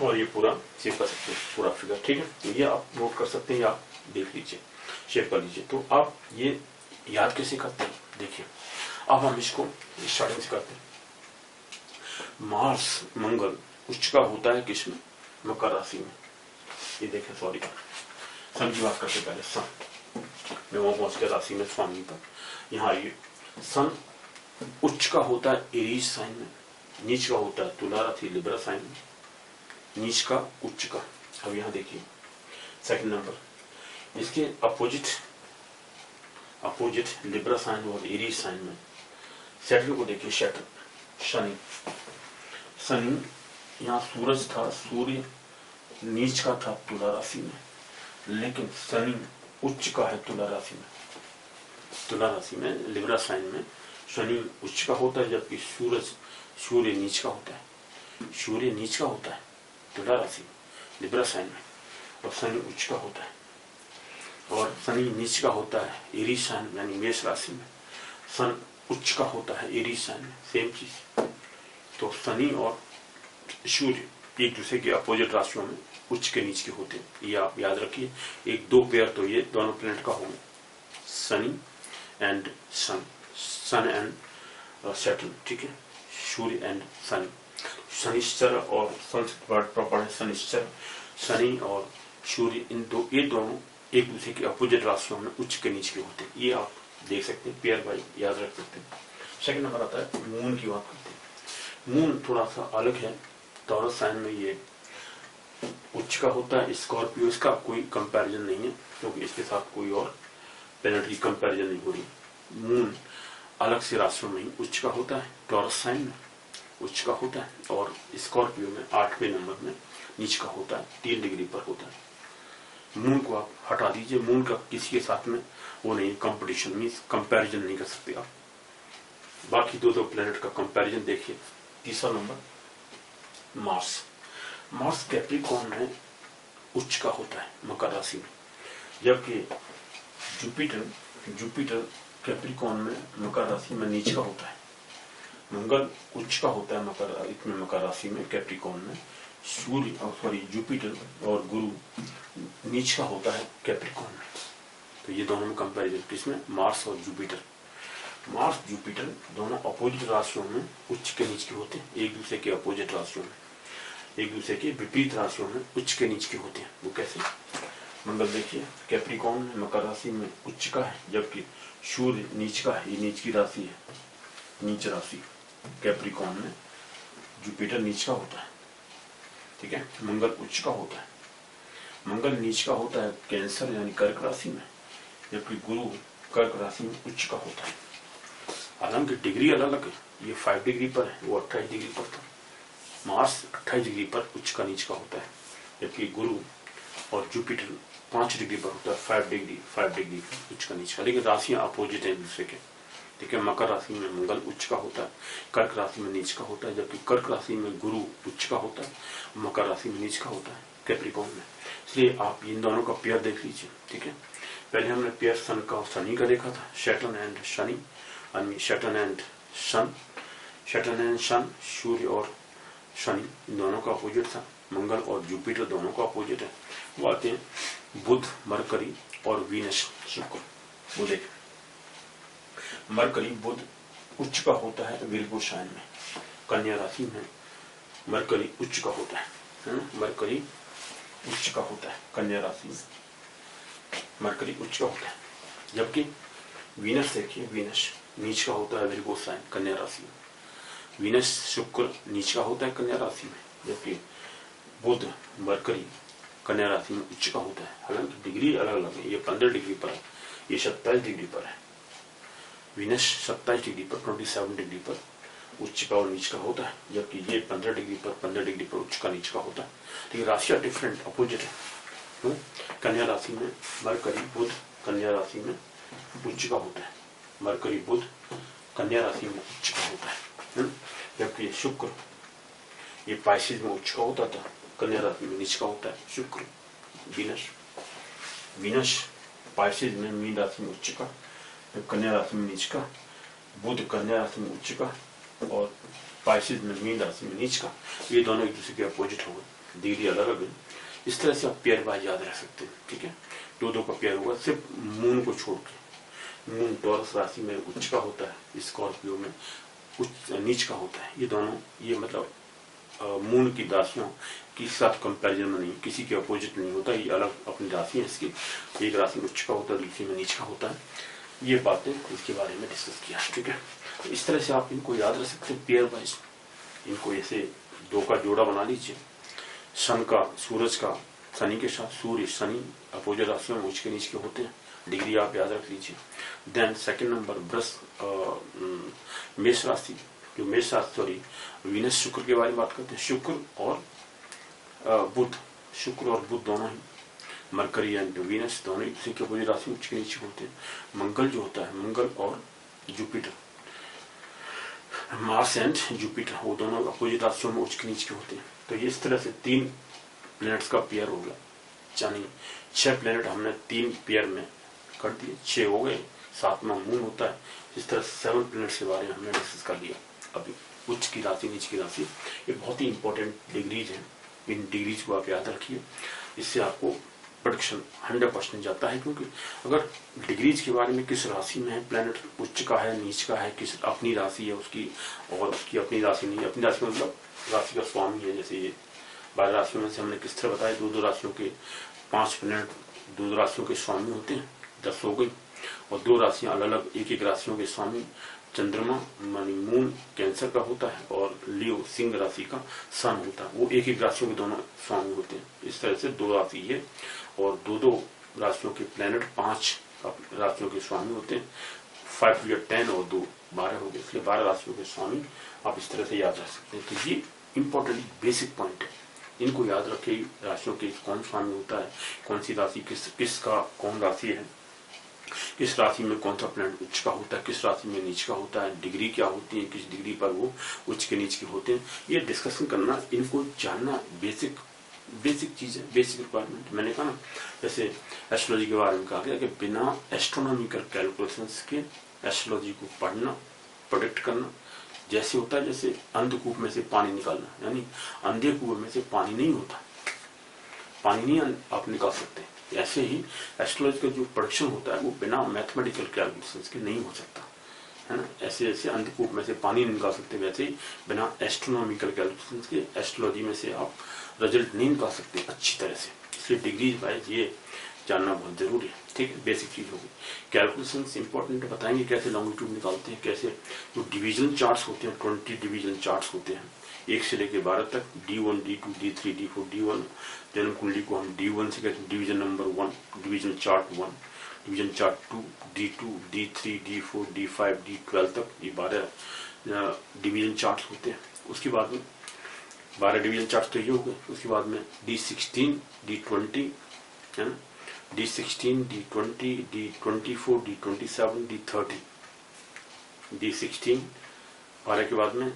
और ये पूरा सेव कर सकते हैं, पूरा फिगर, ठीक है। तो ये आप नोट कर सकते हैं या आप देख लीजिए, सेव कर लीजिए। तो आप ये याद कैसे करते हैं देखिए। अब हम इसको स्टार्टिंग से करते हैं। मार्स मंगल उच्च का होता है किसमें? मकर राशि में। ये देखें, सॉरी सन की बात करते पहले, सन में वहां पहुंच के राशि में स्वामी पर, यहाँ ये सन उच्च का होता है एरीज साइन में, नीच का होता है तुला राशि लिब्रा साइन में, नीच का उच्च का। अब यहाँ देखिए सेकंड नंबर, इसके अपोजिट लिब्रा साइन और एरीज साइन में सैटर्न को देखिए, शनि यहाँ सूरज था, सूर्य नीच का था तुला राशि में, लेकिन शनि उच्च का है तुला राशि में, लिब्रा साइन में शनि उच्च का होता है, जबकि सूर्य नीच का होता है तुला राशि में लिब्रा साइन में, और शनि उच्च का होता है। और शनि नीच का होता है एरीज साइन यानी मेष राशि में, सन उच्च का होता है एरीज साइन में, सेम चीज। तो शनि और सूर्य एक दूसरे के अपोजिट राशियों में उच्च के नीच के होते हैं, ये आप याद रखिए। एक दो पेयर तो ये दोनों प्लैनेट का होंगे, Shani and sun and Saturn, ठीक है, सूर्य एंड शनि। शनिश्चर और संस्कृत वर्ड प्रॉपर है शनिश्चर, शनि और सूर्य ये दोनों एक दूसरे के अपोजिट राशियों में उच्च के नीच के होते हैं, ये आप देख सकते हैं, पेयर बाई याद रख सकते हैं। सेकंड नंबर आता है मून की बात करते हैं। मून थोड़ा सा अलग है, टॉरस साइन में ये उच्च का होता है। स्कॉर्पियो इसका कोई कंपैरिजन नहीं है, क्योंकि इसके साथ कोई और प्लैनेटरी कंपैरिजन नहीं हो रही। मून अलग से राशियों में ही उच्च का होता है टॉरस साइन में, उच्च का होता है, और स्कॉर्पियो में 8वें नंबर में नीच का होता है, 3 डिग्री पर होता है। मून को आप हटा दीजिए, मून का किसी के साथ में वो नहीं, कंपटीशन मीन्स कंपैरिजन नहीं कर सकते आप। बाकी दो प्लेनेट का कंपैरिजन देखिए। तीसरा नंबर मार्स। मार्स कैप्रिकॉर्न में उच्च का होता है, मकर राशि में, जबकि जुपिटर कैप्रिकॉर्न में मकर राशि में नीच का होता है। मंगल उच्च का होता है मकर राशि में कैप्रिकॉर्न में। जुपिटर और गुरु नीच का होता है कैप्रिकॉर्न में। तो ये दोनों में कंपैरिजन किसमें, मार्स और जुपिटर। मार्स जुपिटर दोनों अपोजिट राशियों में उच्च के नीच के होते हैं, एक दूसरे के अपोजिट राशियों में, एक दूसरे के विपरीत राशियों में उच्च के नीच के होते हैं। वो कैसे, मंगल देखिए कैप्रिकॉर्न में मकर राशि में उच्च का है, जबकि सूर्य नीच का है, ये नीच की राशि है, नीच राशि कैप्रिकॉर्न में। जुपिटर नीच का होता है, ठीक है, मंगल उच्च का होता है। मंगल नीच का होता है कैंसर यानी कर्क राशि में, जबकि गुरु कर्क राशि में उच्च का होता है। हालांकि डिग्री अलग अलग है, ये 5 डिग्री पर है, वो 28 डिग्री पर था। मार्स 28 डिग्री पर उच्च का नीच का होता है, जबकि गुरु और जुपिटर 5 डिग्री पर होता है, 5 डिग्री उच्च का नीच का। लेकिन राशियां अपोजिट है एक दूसरे के, ठीक है। मकर राशि में मंगल उच्च का होता है, कर्क राशि में नीच का होता है, जबकि कर्क राशि में गुरु उच्च का होता है, मकर राशि में नीच का होता है कैप्रिकॉर्न में। इसलिए आप इन दोनों का पेयर देख लीजिए, ठीक है। पहले हमने पेयर सन का और शनि का देखा था, Saturn and Shani, Saturn and sun, Surya और शनि, इन दोनों का अपोजिट था। मंगल और जुपिटर दोनों का अपोजिट है। वो आते हैं बुध, मरकरी और वीनस, शुक्र। वो देखें, मरकरी बुध उच्च का होता है विर्गो साइन में, कन्या राशि में मरकरी उच्च का होता है, मरकरी उच्च का होता है कन्या राशि में, मरकरी उच्च का होता है। जबकि वीनस देखिए, वीनस नीच का होता है विर्गो साइन कन्या राशि में, वीनस शुक्र नीच का होता है कन्या राशि में, जबकि बुध मरकरी कन्या राशि में उच्च का होता है। हालांकि डिग्री अलग अलग है, ये 15 डिग्री पर है, ये 27 डिग्री पर है। वीनस 27 डिग्री पर, 27 डिग्री पर उच्च का और नीच का होता है, जबकि ये 15 डिग्री पर उच्च का नीच का होता है। तो ये राशियां डिफरेंट अपोजिट है। कन्या राशि में मरकरी बुध कन्या राशि में उच्च का होता है, मरकरी बुध कन्या राशि में उच्च का होता है, जबकि शुक्र ये पाइसेस में उच्च का होता था, कन्या राशि में नीच का होता है शुक्र। वीनस पाइसेस में मीन राशि में उच्च का, कन्या राशि में नीच का। बुध कन्या राशि में उच्च का और पाइसेस में मीन राशि में नीच का। ये दोनों एक दूसरे के अपोजिट हो गए, डिग्री अलग अलग है। इस तरह से आप पेयर बाय याद रख सकते हैं, ठीक है। दो का पेयर होगा, सिर्फ मून को छोड़ के। मून टॉरस राशि में उच्च का होता है, स्कॉर्पियो में नीच का होता है। ये दोनों, ये मतलब मून की राशियों के साथ कंपैरिजन में नहीं, किसी के अपोजिट नहीं होता, ये अलग अपनी राशि है इसकी। एक राशि में उच्च का होता है, दूसरी में नीच का होता है। ये बातें इसके बारे में डिस्कस किया, ठीक है। तो इस तरह से आप इनको याद रख सकते हैं पेयर वाइज। इनको ऐसे दो का जोड़ा बना लीजिए, सन का सूरज का शनि के साथ, सूर्य शनि अपोजिट राशियों में उच्च के नीच के होते हैं, डिग्री आप याद रख लीजिए। देन सेकंड नंबर मेष राशि, जो मेष राशि सॉरी वीनस शुक्र के बारे में बात करते हैं। शुक्र और बुध दोनों ही, मरकरी एंड वीनस दोनों ही दूसरे के अपोजिट राशि उच्च के नीचे होते हैं। मंगल जो होता है, मंगल और जुपिटर, मार्स एंड जुपिटर, वो दोनों अपोजिट राशियों में उच्च के नीचे होते हैं। तो ये इस तरह से 3 प्लैनेट्स का पेयर हो गया, यानी 6 प्लैनेट हमने 3 पेयर में कर दिए, 6 हो गए, 7वां मून होता है। इस तरह 7 प्लैनेट्स के बारे में हमने डिस्कस कर लिया अभी, उच्च की राशि नीच की राशि। ये बहुत ही इंपॉर्टेंट डिग्रीज हैं, इन डिग्रीज को आप याद रखिए, इससे आपको प्रेडिक्शन 100% जाता है। क्योंकि अगर डिग्रीज के बारे में किस राशि में है प्लैनेट, उच्च का है नीच का है, किस अपनी राशि है उसकी और उसकी अपनी राशि नहीं है, अपनी राशि मतलब राशि का स्वामी है। जैसे ये 12 राशियों में से हमने किस तरह बताया, 2 राशियों के 5 प्लैनेट 2 राशियों के स्वामी होते हैं, 10 हो गई। और 2 राशियां अलग अलग एक राशियों के स्वामी, चंद्रमा मानी मून कैंसर का होता है और लियो सिंह राशि का सन होता है, वो एक राशियों के दोनों स्वामी होते हैं। इस तरह से 2 राशि है और 2 राशियों के प्लैनेट 5 राशियों के स्वामी होते हैं। 5 या 10 और 2 12 हो गए, इसलिए 12 राशियों के स्वामी आप इस तरह से याद रख सकते हैं। तो ये इंपॉर्टेंट बेसिक पॉइंट है, इनको याद रखें। राशियों के कौन स्वामी होता है, कौन सी राशि किसका कौन राशि है, किस राशि में कौन सा प्लैनेट उच्च का होता है, किस राशि में नीच का होता है, डिग्री क्या होती है, किस डिग्री पर वो उच्च के नीच के होते हैं, ये डिस्कशन करना, इनको जानना बेसिक चीज है, बेसिक रिक्वायरमेंट। मैंने कहा ना, जैसे एस्ट्रोलॉजी के बारे में कहा गया कि बिना एस्ट्रोनॉमिकल कैलकुलेशंस के एस्ट्रोलॉजी को पढ़ना, प्रोडिक्ट करना जैसे होता है जैसे अंधकूप में से पानी निकालना, यानी अंधे कुएं में से पानी नहीं होता, पानी नहीं आप निकाल सकते। ऐसे ही एस्ट्रोलॉजी का जो प्रोडक्शन होता है वो बिना मैथमेटिकल कैलकुलेशंस के नहीं हो सकता, है ना। ऐसे जैसे अंधकूप में से पानी नहीं निकाल सकते, वैसे ही बिना एस्ट्रोनॉमिकल कैलकुलेशंस के एस्ट्रोलॉजी में से आप रिजल्ट नहीं निकाल सकते अच्छी तरह से। इसलिए डिग्री वाइज ये जानना बहुत जरूरी है, ठीक है, बेसिक चीज होगी। कैलकुलेशंस इंपॉर्टेंट बताएंगे कैसे लॉन्गिट्यूड निकालते हैं, कैसे जो डिवीजन चार्ट्स होते हैं, 20 डिवीजन चार्ट्स होते हैं 1 से लेकर 12 तक, D1 D2 D3 D4 D1। जन्म कुंडली को हम D1 से कहते हैं, division number 1, division chart 1, division chart 2, D2 D3 D4 D5 D12 तक, ये 12 डिवीजन चार्ट्स होते हैं। उसके बाद में 12 डिवीजन चार्ट्स तो ये हो गए। उसके बाद में D16 D20, है ना, D16 D20 D24 D27 D30, D16 12 के बाद में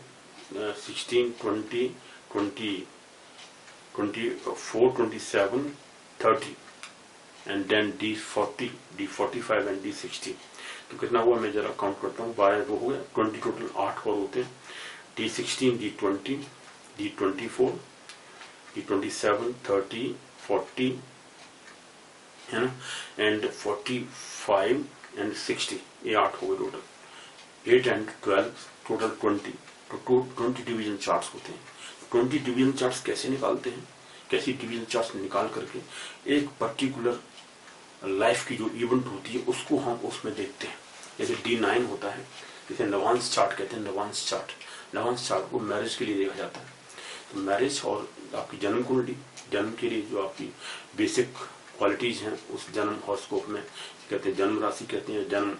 16 20 20 24 27 30 and then D40 D45 and D60। तो कितना हुआ मैं जरा काउंट करता हूँ, 12 हो गए, 20 टोटल 8 और होते हैं। D16 D20 D24 D27 30 40, है ना, एंड 45 एंड 60, ये 8 हो गए टोटल। 8 एंड 12 टोटल 20, तो 20 डिवीजन चार्ट्स होते हैं। 20 डिवीजन चार्ट्स कैसे निकालते हैं, कैसी डिवीजन चार्ट्स निकाल करके एक पर्टिकुलर लाइफ की जो इवेंट होती है उसको हम उसमें देखते हैं। जैसे D9 होता है, जैसे नवांश चार्ट कहते हैं, नवांश चार्ट को मैरिज के लिए देखा जाता है। तो मैरिज और आपकी जन्म कुंडली, जन्म के लिए जो आपकी बेसिक क्वालिटीज हैं उस जन्म हॉरोस्कोप में कहते हैं, जन्म राशि कहते हैं, जन्म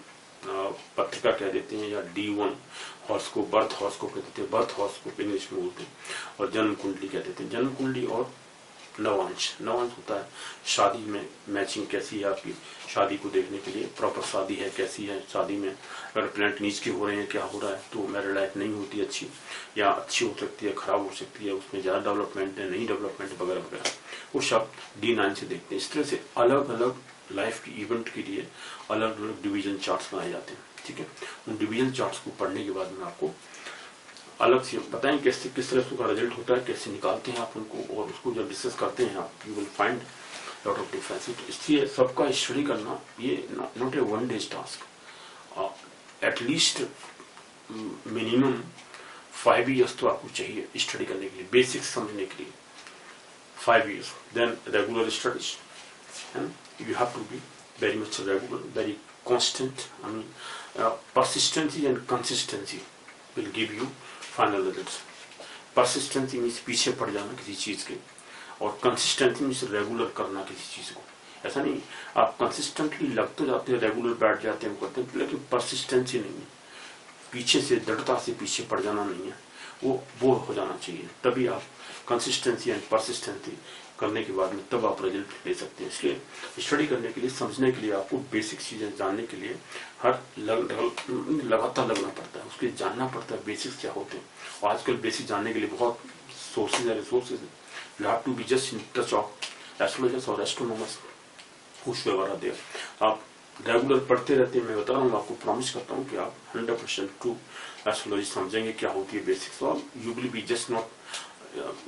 पत्रिका कह देते हैं, या D1 हॉरोस्कोप, बर्थ हॉरोस्कोप कहते हैं, बर्थ हॉरोस्कोप इंग्लिश में बोलते हैं, और जन्म कुंडली कह देते हैं। जन्म कुंडली और नवांश होता है शादी में मैचिंग कैसी है आपकी, शादी को देखने के लिए प्रॉपर शादी है कैसी है, शादी में अगर प्लैनेट नीच के हो रहे हैं, क्या हो रहा है, तो मैरिड लाइफ नहीं होती अच्छी, या अच्छी हो सकती है, खराब हो सकती है, उसमें ज्यादा डेवलपमेंट है, नहीं डेवलपमेंट वगैरह वगैरह, वो सब D9 से देखते हैं। इस तरह से अलग अलग लाइफ की इवेंट के लिए अलग अलग डिवीजन चार्ट्स बनाए जाते हैं, ठीक है। उन डिवीजन चार्ट्स को पढ़ने के बाद में आपको अलग से बताएं कैसे किस तरह से उसका रिजल्ट होता है, कैसे निकालते हैं आप उनको, और उसको जब डिस्कस करते हैं आप, you will find lot of difference. इसलिए सबका स्टडी करना ये not a one days task, at least minimum 5 years तो आपको चाहिए स्टडी करने के लिए, बेसिक्स समझने के लिए 5 years, then regular studies, you have to be very much regular, very constant. I mean, persistency and consistency will give you final results. Persistency means पीछे पड़ जाना किसी चीज के, और consistency means रेगुलर करना किसी चीज को। ऐसा नहीं आप कंसिस्टेंटली लग तो जाते हैं, रेगुलर बैठ जाते हैं, करते हैं, लेकिन परसिस्टेंसी नहीं है, पीछे से दृढ़ता से पीछे पड़ जाना नहीं है, वो बोर हो जाना चाहिए। तभी आप कंसिस्टेंसी एंड परसिस्टेंसी करने के बाद में तब आप रिजल्ट ले सकते हैं। इसलिए स्टडी करने के लिए, समझने के लिए, आपको बेसिक चीजें जानने के लिए हर लगातार लगना पड़ता है, उसके जानना पड़ता है बेसिक्स क्या होते हैं। और आजकल बेसिक जानने के लिए बहुत सोर्सेज है, रिसोर्सेज है। You have to be just in touch of astrologers और एस्ट्रोनॉमर्स हुएवर देयर। आप रेगुलर पढ़ते रहते हैं, मैं बता रहा हूँ, आपको प्रॉमिस करता हूँ कि आप 100% ट्रू एस्ट्रोलॉजी समझेंगे क्या होती है बेसिक्स, और you will be just not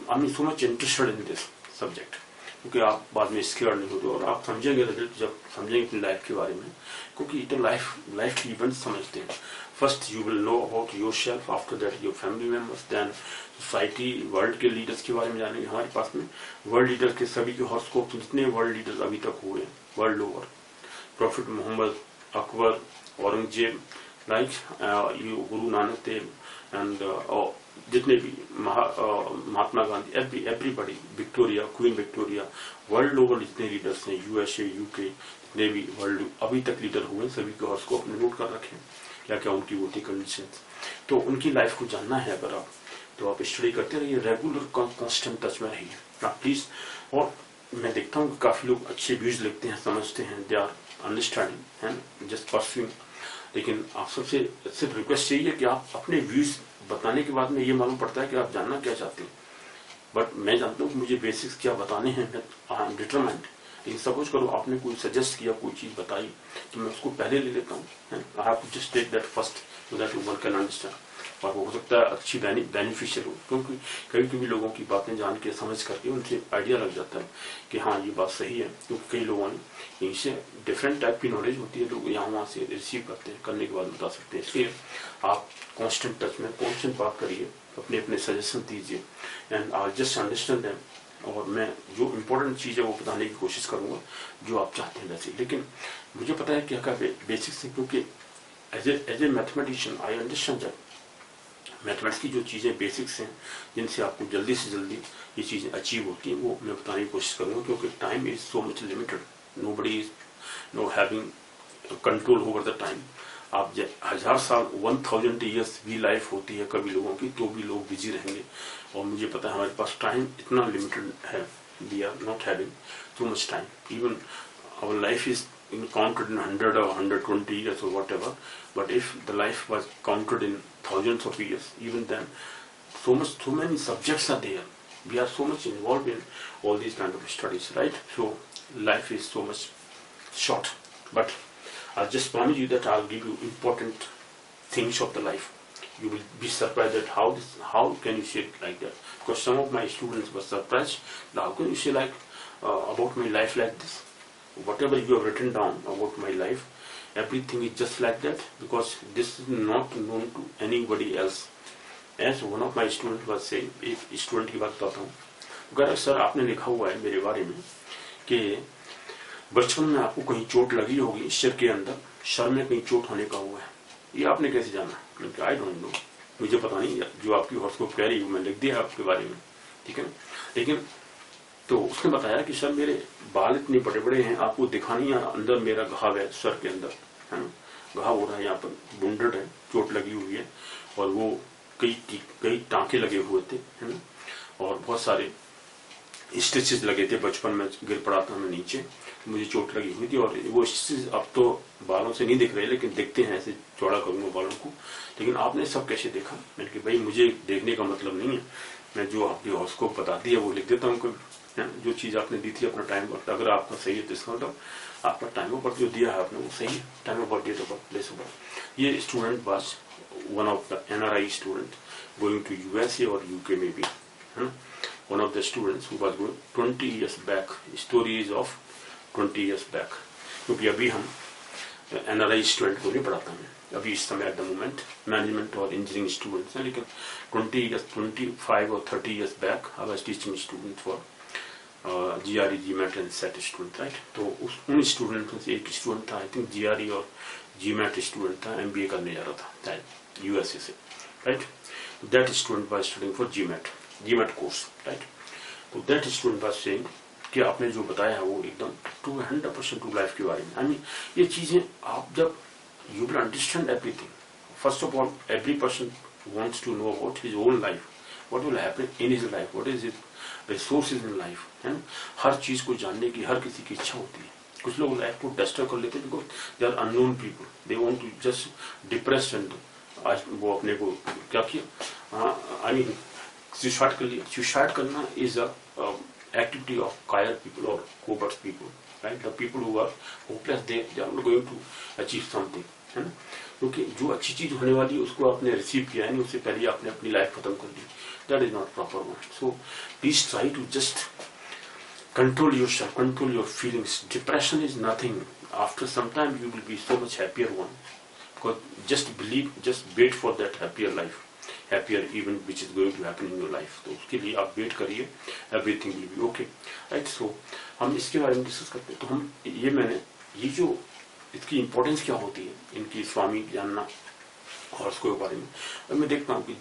I mean so much interested in this subject, क्योंकि आप बाद में स्केयर नहीं होते, और आप समझेंगे रिजल्ट जब समझेंगे अपनी लाइफ के बारे में, क्योंकि तो लाइफ की इवेंट समझते हैं। First you will know about yourself, after that your family members, then society, world के लीडर्स के बारे में जानेंगे। हमारे पास में वर्ल्ड लीडर्स के सभी के हॉरोस्कोप, जितने वर्ल्ड लीडर्स अभी तक हुए world over, prophet Mohammed, Akbar, Aurangzeb, like Guru Nanak Dev, and जितने भी Mahatma Gandhi, everybody, Victoria, queen Victoria, world over जितने लीडर्स हैं, USA UK, जितने भी वर्ल्ड अभी तक लीडर हुए, सभी के हॉरोस्कोप अपने नोट कर रखे। क्या क्या उनकी होती कंडीशन। तो उनकी लाइफ को जानना है अगर आप, तो आप स्टडी करते रहिए, रेगुलर कॉन्स्टेंट टच में रहिए आप प्लीज। और मैं देखता हूँ कि काफी लोग अच्छे व्यूज लिखते हैं, समझते हैं, दे आर अंडरस्टैंडिंग है जस्ट परस्यूइंग। लेकिन आप सबसे सिर्फ रिक्वेस्ट चाहिए कि आप अपने व्यूज बताने के बाद में ये मालूम पड़ता है कि आप जानना क्या चाहते हैं। बट मैं जानता हूँ कि मुझे बेसिक्स क्या बताने हैं, आई एम डिटरमाइंड। लेकिन सपोज करो आपने कोई सजेस्ट किया, कोई चीज बताई, तो मैं उसको पहले ले लेता हूँ। I have to just take that first so that one can understand. और वो हो सकता है अच्छी बेनिफिशियल हो, क्योंकि कभी कभी लोगों की बातें जान के समझ करके उनसे आइडिया लग जाता है कि हाँ ये बात सही है। क्योंकि कई लोगों ने इनसे डिफरेंट टाइप की नॉलेज होती है, लोग यहाँ वहाँ से रिसीव करते हैं, करने के बाद बता सकते हैं। इसलिए आप कॉन्स्टेंट टच में, कॉन्स्टेंट बात करिए, अपने अपने सजेशन दीजिए, and I just understand them. और मैं जो इम्पोर्टेंट चीज़ है वो बताने की कोशिश करूंगा जो आप चाहते हैं वैसे। लेकिन मुझे पता है क्या क्या बेसिक्स है, क्योंकि as a mathematician I understand that mathematics की जो चीज़ें बेसिक्स हैं जिनसे आपको जल्दी से जल्दी ये चीज़ें अचीव होती हैं, वो मैं बताने की कोशिश करूँगा। क्योंकि time is so much limited, nobody is know having control over the time. आप 1000 साल 1000 ईयर्स भी लाइफ होती है कभी लोगों की, तो भी लोग बिजी रहेंगे। और मुझे पता है हमारे पास टाइम इतना लिमिटेड है, we are not having too much time. Even our life is counted in 100 or 120 years or whatever, but if the life was counted in thousands of years, even then so many subjects are there, we are so much involved in all these kind of studies, right? So life is so much short, but I just promise you that I'll give you important things of the life. You will be surprised at how can you say it like that, because some of my students were surprised, how can you say like about my life like this. Whatever you have written down about my life, everything is just like that, because this is not known to anybody else. As one of my students was saying, एक student की बात बताता हूँ, अगर sir आपने लिखा हुआ है मेरे बारे में कि बचपन में आपको कहीं चोट लगी होगी सिर के अंदर, सर में कहीं चोट होने का हुआ है, ये आपने कैसे जाना? आई डोंट नो, मुझे पता नहीं, जो आपकी हॉरोस्कोप कह रही है मैं लिख दिया आपके बारे में, ठीक है। लेकिन तो उसने बताया कि सर मेरे बाल इतने बड़े बड़े हैं, आपको दिखा नहीं, अंदर मेरा घाव है सर के अंदर, है ना, घाव हो रहा है यहाँ पर, वुंडेड है, चोट लगी हुई है, और वो कई टांके लगे हुए थे, है ना, और बहुत सारे स्टिचेस लगे थे, बचपन में गिर पड़ा था मैं नीचे, मुझे चोट लगी हुई थी। और वो स्टिचेस अब तो बालों से नहीं दिख रहे, लेकिन दिखते हैं, ऐसे चौड़ा करूंगा बालों को। लेकिन आपने सब कैसे देखा? मैंने कहा भाई मुझे देखने का मतलब नहीं है, मैं जो आपकी हॉरोस्कोप बताती है वो लिख देता हूँ। जो चीज आपने दी थी अपना टाइम वक्त, अगर आपका सही है तो इसका मतलब आपका टाइम वक्त जो दिया है आपने वो सही है, टाइम वक्त डेट ऑफ प्लेस ऑफ। ये student was one of the NRI student going to USA और UK में भी, है ना, one of the students who was going 20 years back, stories of 20 years back. क्योंकि अभी हम NRI स्टूडेंट को नहीं पढ़ाता मैं अभी इस समय, एट द मोमेंट मैनेजमेंट और इंजीनियरिंग स्टूडेंट्स हैं। लेकिन 25 और 30 years back I was teaching student for GRE, GMAT and SET student, right. तो उन स्टूडेंट में से एक स्टूडेंट था, आई थिंक GRE और GMAT स्टूडेंट था, MBA करने जा रहा था USA से, राइट। That student was studying for GMAT course, right. तो दैट स्टूडेंट वाज सेइंग कि आपने जो बताया है वो एकदम 100% ट्रू लाइफ के बारे में। आई मीन ये चीजें आप जब you will understand everything, first of all every person wants to know about his own life, what will happen in his life, what is it resources in life, है ना। हर चीज को जानने की हर किसी की इच्छा होती है। कुछ लोग लाइफ को डिस्टर्ब कर लेते हैं because they are unknown people, they want to just depress, and आज वो अपने को क्या किया, आई मीन सुसाइड कर लिया। सुसाइड करना इज अ एक्टिविटी ऑफ कायर पीपल और covert people, right. The people who are hopeless, they are not going to achieve something, है ना। क्योंकि जो अच्छी चीज होने वाली है उसको आपने रिसीव किया है, उससे पहले आपने अपनी लाइफ खत्म कर दी। That is not proper one. So please try to just control yourself, control your feelings. Depression is nothing. After some time you will be so much happier one. Because just believe, just wait for that happier life, happier event which is going to happen in your life. तो उसके लिए आप wait करिए, everything will be okay, right? So हम इसके बारे में discuss करते हैं। तो हम ये जो इसकी इम्पोर्टेंस क्या होती है, इनकी स्वामी जानना और उसके बारे में मैं देखता हूँ कि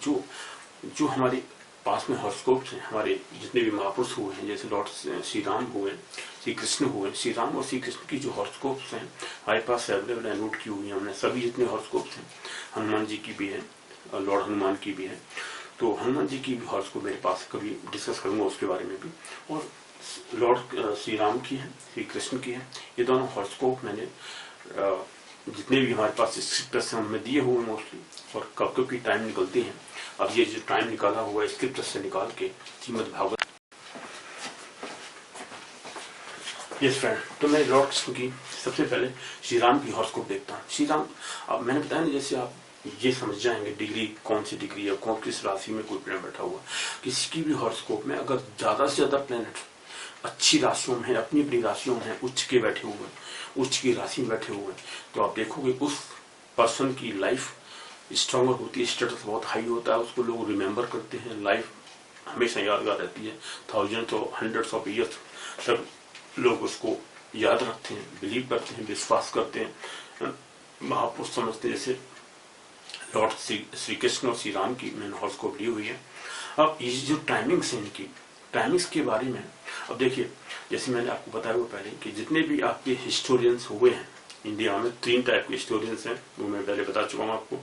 जो हमारे पास में हॉरोस्कोप्स हैं, हमारे जितने भी महापुरुष हुए हैं, जैसे लॉर्ड श्री राम हुए, श्री कृष्ण हुए, श्री राम और श्री कृष्ण की जो हॉरोस्कोप्स हैं हमारे पास अवेलेबल है, नोट की हुई है हमने। सभी जितने हॉरोस्कोप्स हैं, हनुमान जी की भी है, लॉर्ड हनुमान की भी है, तो हनुमान जी की भी हॉरोस्कोप मेरे पास, कभी डिस्कस करूंगा उसके बारे में भी। और लॉर्ड श्री राम की है, श्री कृष्ण की है, ये दोनों हॉरोस्कोप मैंने जितने भी हमारे पास स्क्रिप्टर्स हैं उनमें दिए हुए मोस्टली, और कब कब की टाइम निकलती हैं। अब ये जो टाइम निकाला हुआ है स्क्रिप्टर्स से निकाल के श्रीमद् भागवत। यस फ्रेंड, तो मैं लॉर्ड कृष्ण की सबसे पहले श्री राम की हॉरोस्कोप देखता हूँ। श्री राम, अब मैंने बताया ना, जैसे आप ये समझ जाएंगे डिग्री कौन सी डिग्री है, कौन किस राशि में कोई प्लेनेट बैठा हुआ, किसी की भी हॉरोस्कोप में अगर ज्यादा से ज्यादा प्लेनेट अच्छी राशियों में, अपनी अपनी राशियों में उच्च के बैठे हुए, उच्च की राशि में बैठे हुए, तो आप देखोगे उस पर्सन की लाइफ स्ट्रॉन्गर होती है, स्टेटस बहुत हाई होता है, उसको लोग रिमेम्बर करते हैं, लाइफ हमेशा यादगार रहती है, थाउजेंड्स और हंड्रेड्स ऑफ ईयर्स तक लोग उसको याद रखते हैं, बिलीव करते हैं, विश्वास करते हैं, महापुरुष समझते हैं। जैसे लॉर्ड श्री कृष्ण और श्री राम की मैंने हॉरोस्कोप ली हुई है। अब ये जो टाइमिंग्स है इनकी, टाइमिंग्स के बारे में अब देखिए, जैसे मैंने आपको बताया हुआ पहले कि जितने भी आपके हिस्टोरियंस हुए हैं इंडिया में, 3 टाइप के हिस्टोरियंस हैं, वो मैं पहले बता चुका हूँ आपको।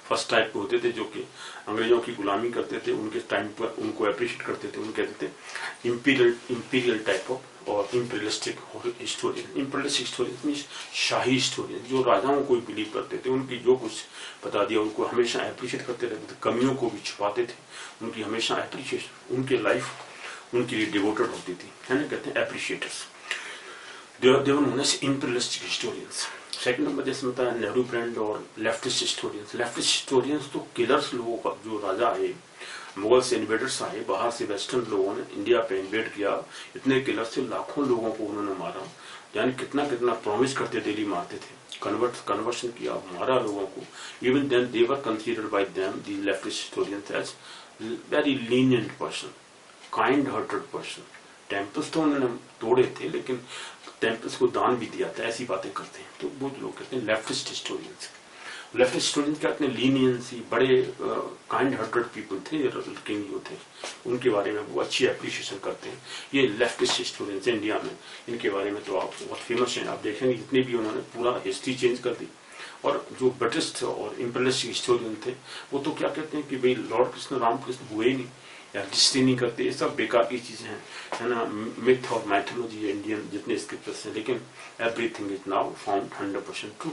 फर्स्ट टाइप के होते थे जो कि अंग्रेजों की गुलामी करते थे, उनके टाइम पर उनको अप्रिशिएट करते थे, उनको कहते थे इंपीरियल टाइप ऑफ, और imperialistic historian. Imperialistic historian means शाही हिस्टोरियन, जो राजाओं को बिलीव करते थे, उनकी जो कुछ बता दिया उनको हमेशा अप्रिशिएट करते रहते थे, कमियों को भी छुपाते थे, उनकी हमेशा अप्रिशिएशन, उनकी लाइफ उनके लिए डिवोटेड होती थी, है ना, कहते हैं appreciators. They are known as imperialistic historians. Second number जैसे बताया नेहरू ब्रांड और लेफ्टिस्ट हिस्टोरियंस। लेफ्टिस्ट हिस्टोरियंस तो किलर्स लोगों का, जो राजा आए, मुगल से इन्वेडर्स आए, बाहर से वेस्टर्न लोगों ने इंडिया पे इन्वेड किया, इतने किलर्स से लाखों लोगों को उन्होंने मारा, यानी कितना कितना प्रॉमिस करते डेली मारते थे, कन्वर्शन किया, मारा लोगों को। Even then they were considered by them the leftist historians as very lenient person, kind hearted person. Temples तो उन्होंने तोड़े थे, लेकिन टेम्पल्स को दान भी दिया था, ऐसी बातें करते हैं, तो वो लोग कहते हैं लेफ्टिस्ट हिस्टोरियंस। लेफ्टिस्ट हिस्टोरियंस कहते हैं लीनियंसी, बड़े काइंड हार्टेड पीपल थे, किंग जो थे, उनके बारे में वो अच्छी एप्रिशिएशन करते हैं। ये लेफ्टिस्ट हिस्टोरियंस इंडिया में, इनके बारे में तो आप बहुत फेमस हैं, आप देखेंगे जितने भी उन्होंने पूरा हिस्ट्री चेंज कर दी। और जो ब्रिटिश थे और इंपीरियलिस्ट हिस्टोरियन थे, वो तो क्या कहते हैं कि भाई लॉर्ड कृष्ण रामकृष्ण हुए ही नहीं, या हिस्ट्री नहीं करते, ये सब बेकार की चीजें हैं, है ना, मिथ और माइथोलॉजी है इंडियन जितने स्क्रिप्चर्स हैं, लेकिन everything is now found 100% true.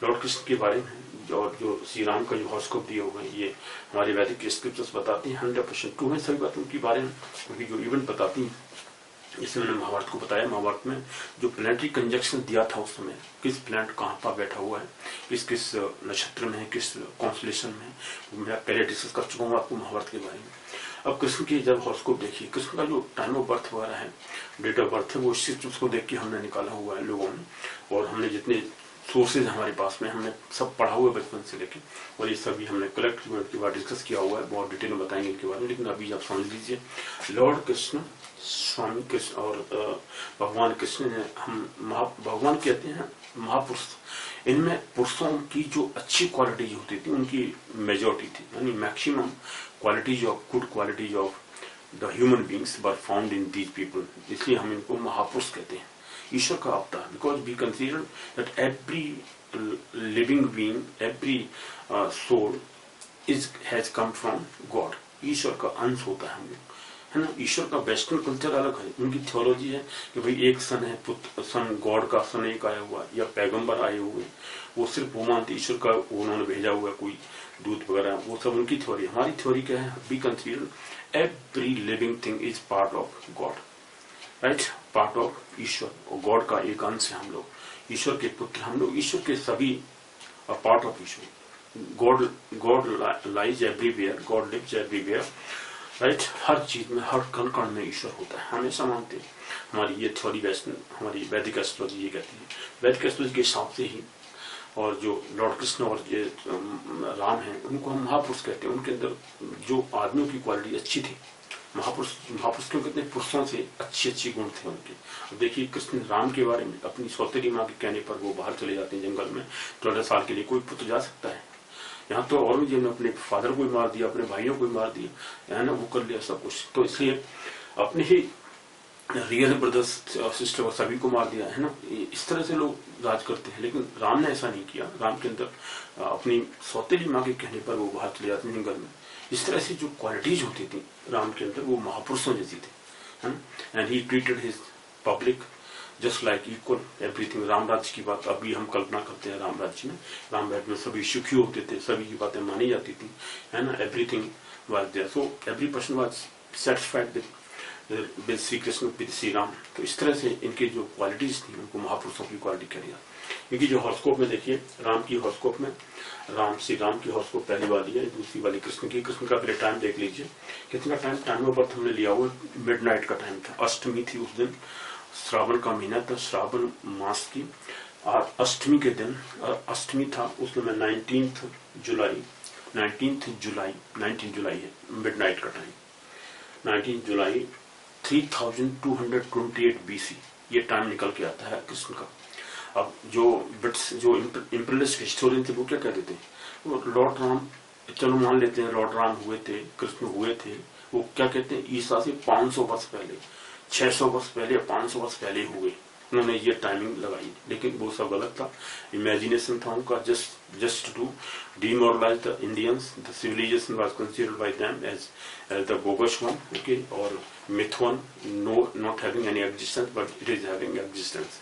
Lord Krishna के बारे में और जो श्री राम का जो हॉरोस्कोप दिए हुए हैं, ये हमारे वैदिक स्क्रिप्चर्स बताती हैं 100% ट्रू है सभी बात उनके बारे में, क्योंकि जो इवेंट बताती हैं, इसलिए मैंने महाभारत को बताया। महाभारत में जो प्लैनेटरी कंजक्शन दिया था उस समय, किस प्लैनेट कहाँ पर बैठा हुआ है, किस किस नक्षत्र में है, किस कॉन्स्टलेशन में है, मैं पहले डिस्कस कर चुका हूँ आपको महाभारत के बारे में। अब कृष्ण की जब हॉरोस्कोप देखिए, कृष्ण का जो टाइम ऑफ बर्थ वगैरह है, डेट ऑफ बर्थ है, वो उसको देख के हमने निकाला हुआ है लोगों ने, और हमने जितने सोर्सेज हमारे पास में हमने सब पढ़ा हुआ है बचपन से लेके, और ये सभी हमने कलेक्ट के बाद डिस्कस किया हुआ है, बहुत डिटेल में बताएंगे इनके बारे में। लेकिन अभी आप समझ लीजिए, लॉर्ड कृष्ण, स्वामी कृष्ण और भगवान कृष्ण ने, हम भगवान कहते हैं महापुरुष, इनमें पुरुषों की जो अच्छी क्वालिटीज होती थी उनकी मेजॉरिटी थी, यानी maximum qualities of good qualities of the human beings were found in these people, इसलिए हम इनको महापुरुष कहते हैं, ईश्वर का अवतार। Because we consider that every living being, every soul has come from god, ईश्वर का अंश होता है हम लोग, है ना। ईश्वर का वेस्टर्न कल्चर अलग है, उनकी थियोलॉजी है कि भाई एक सन है, पुत्र सन, गॉड का सन एक आया हुआ, या पैगंबर आए हुए, वो सिर्फ वो मानते ईश्वर का उन्होंने भेजा हुआ कोई दूत वगैरह, वो सब उनकी थ्योरी। हमारी थ्योरी क्या है, we consider every living thing is part of god, right, part of ईश्वर, और गॉड का एक अंश है हम लोग, ईश्वर के पुत्र हम लोग, ईश्वर के सभी पार्ट ऑफ ईश्वर। God lies everywhere, god lives everywhere, right, हर चीज में, हर कण कण में ईश्वर होता है, हमेशा मानते हैं। हमारी ये थ्योरी वेस्टर्न, हमारी वैदिक एस्ट्रोलॉजी ये कहती है, वैदिक एस्ट्रोलॉजी के हिसाब से ही। और जो लॉर्ड कृष्ण और ये राम हैं, उनको हम महापुरुष कहते हैं, उनके अंदर जो आदमियों की क्वालिटी अच्छी थी, महापुरुष क्यों कहते हैं, पुरुषों से अच्छे गुण थे उनके। अब देखिए कृष्ण राम के बारे में, अपनी सौतेली माँ के कहने पर वो बाहर चले जाते हैं जंगल में, 14 साल के लिए कोई पुत्र जा सकता है, यहाँ तो औरंगजेब ने अपने फादर को ही मार दिया, अपने भाइयों को ही मार दिया, है ना, वो कर लिया सब कुछ। तो इसलिए अपने ही रियल ब्रदर्स सिस्टर और सभी को मार दिया है ना। इस तरह से लोग राज करते हैं, लेकिन राम ने ऐसा नहीं किया। राम के अंदर अपनी सौतेली माँ के कहने पर वो बाहर चले जाते हैं जंगल में। इस तरह से जो क्वालिटीज होती थी राम के अंदर वो महापुरुषों जैसी थी, है ना। And he treated his public just like equal everything. Ram राज्य की बात अभी हम कल्पना करते हैं, राम राज्य में सभी सुखी होते थे, सभी की बातें मानी जाती थी, है ना। Everything was there, so every person was satisfied with Shri Krishna, with Shri Ram. तो इस तरह से इनके जो क्वालिटीज थी उनको महापुरुषों की क्वालिटी कह दिया। क्योंकि जो हॉरोस्कोप में देखिए, राम की हॉरोस्कोप में श्री राम की हॉरोस्कोप पहली वाली है, दूसरी वाली कृष्ण की। कृष्ण का पहले टाइम देख लीजिए कितना टाइम ऑफ बर्थ हमने लिया हुआ, मिडनाइट का टाइम था, अष्टमी थी उस दिन, श्रावण का महीना था, श्रावण मास की अष्टमी के दिन, अष्टमी था उस दिन 19 जुलाई है मिडनाइट का टाइम, 19 जुलाई 3228 BC ये टाइम निकल के आता है कृष्ण का। अब जो ब्रिट्स जो इंपीरियलिस्ट हिस्टोरियन थे वो क्या कहते थे, लॉर्ड राम, चलो मान लेते हैं लॉर्ड राम हुए थे, कृष्ण हुए थे, वो क्या कहते हैं ईसा से 500 वर्ष पहले, 600 वर्ष पहले, 500 वर्ष पहले हुए, उन्होंने ये टाइमिंग लगाई। लेकिन वो सब गलत था, इमेजिनेशन था उनका, just to demoralize the Indians. The civilization was considered by them as the bogus one, okay, or myth one, not having any existence, but it is having existence.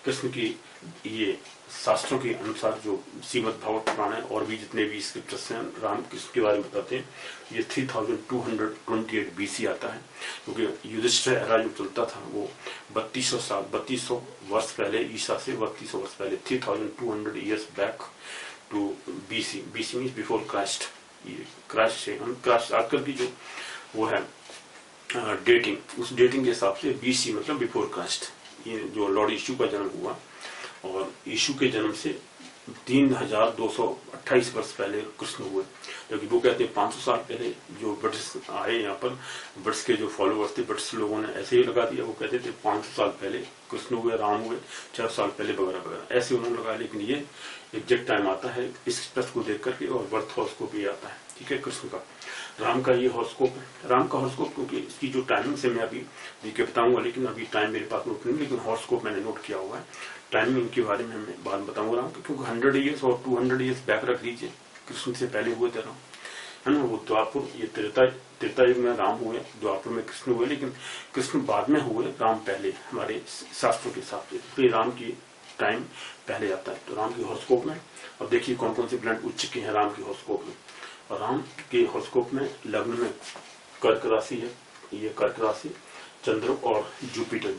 Krishna की ये शास्त्रों के अनुसार जो श्रीमद् भागवत पुराण है और भी जितने भी स्क्रिप्चर्स हैं राम कृष्ण के बारे में बताते हैं, ये 3228 BC आता है। क्योंकि युधिष्ठिर एरा जो चलता था वो 3200 वर्ष पहले, ईसा से 3200 वर्ष पहले, 3200 years back to BC means before Christ. ये क्राइस्ट से हम क्राइस्ट आजकल की जो वो है डेटिंग, उस डेटिंग के हिसाब से BC मतलब बिफोर क्राइस्ट। ये जो लॉर्ड यीशु का जन्म हुआ, और यीशु के जन्म से 3228 वर्ष पहले कृष्ण हुए। क्योंकि वो कहते हैं 500 साल पहले जो ब्रिटिश आए यहाँ पर, ब्रिटिश के जो फॉलोअर्स थे, ब्रिटिश लोगों ने ऐसे ही लगा दिया, वो कहते थे 500 साल पहले कृष्ण हुए, राम हुए 4 साल पहले वगैरह वगैरह, ऐसे उन्होंने लगाया। लेकिन ये एग्जैक्ट टाइम आता है इस प्रश्न को देख करके, और बर्थ हॉरोस्कोप भी आता है, ठीक है, कृष्ण का। राम का ये हॉरोस्कोप है, राम का हॉरोस्कोप, क्योंकि इसकी जो टाइमिंग से मैं अभी के बताऊंगा, लेकिन अभी टाइम मेरे पास नोट नहीं, लेकिन हॉरोस्कोप मैंने नोट किया हुआ है। टाइमिंग के बारे में मैं बाद बताऊंगा राम, क्योंकि 100 ईयर्स और 200 ईयर्स बैक रख लीजिए, कृष्ण से पहले हुए थे राम, है ना। वो द्वापर, ये त्रेता युग में राम हुए, द्वापर में कृष्ण हुए, लेकिन कृष्ण बाद में हुए, राम पहले हमारे शास्त्रों के हिसाब से, फिर राम की टाइम पहले आता है। तो राम की हॉरोस्कोप में अब देखिए कौन कौन से प्लैनेट उच्च के हैं राम की हॉरोस्कोप में। और राम के हॉरोस्कोप में लग्न में कर्क राशि है, ये कर्क राशि, चंद्र और जुपिटर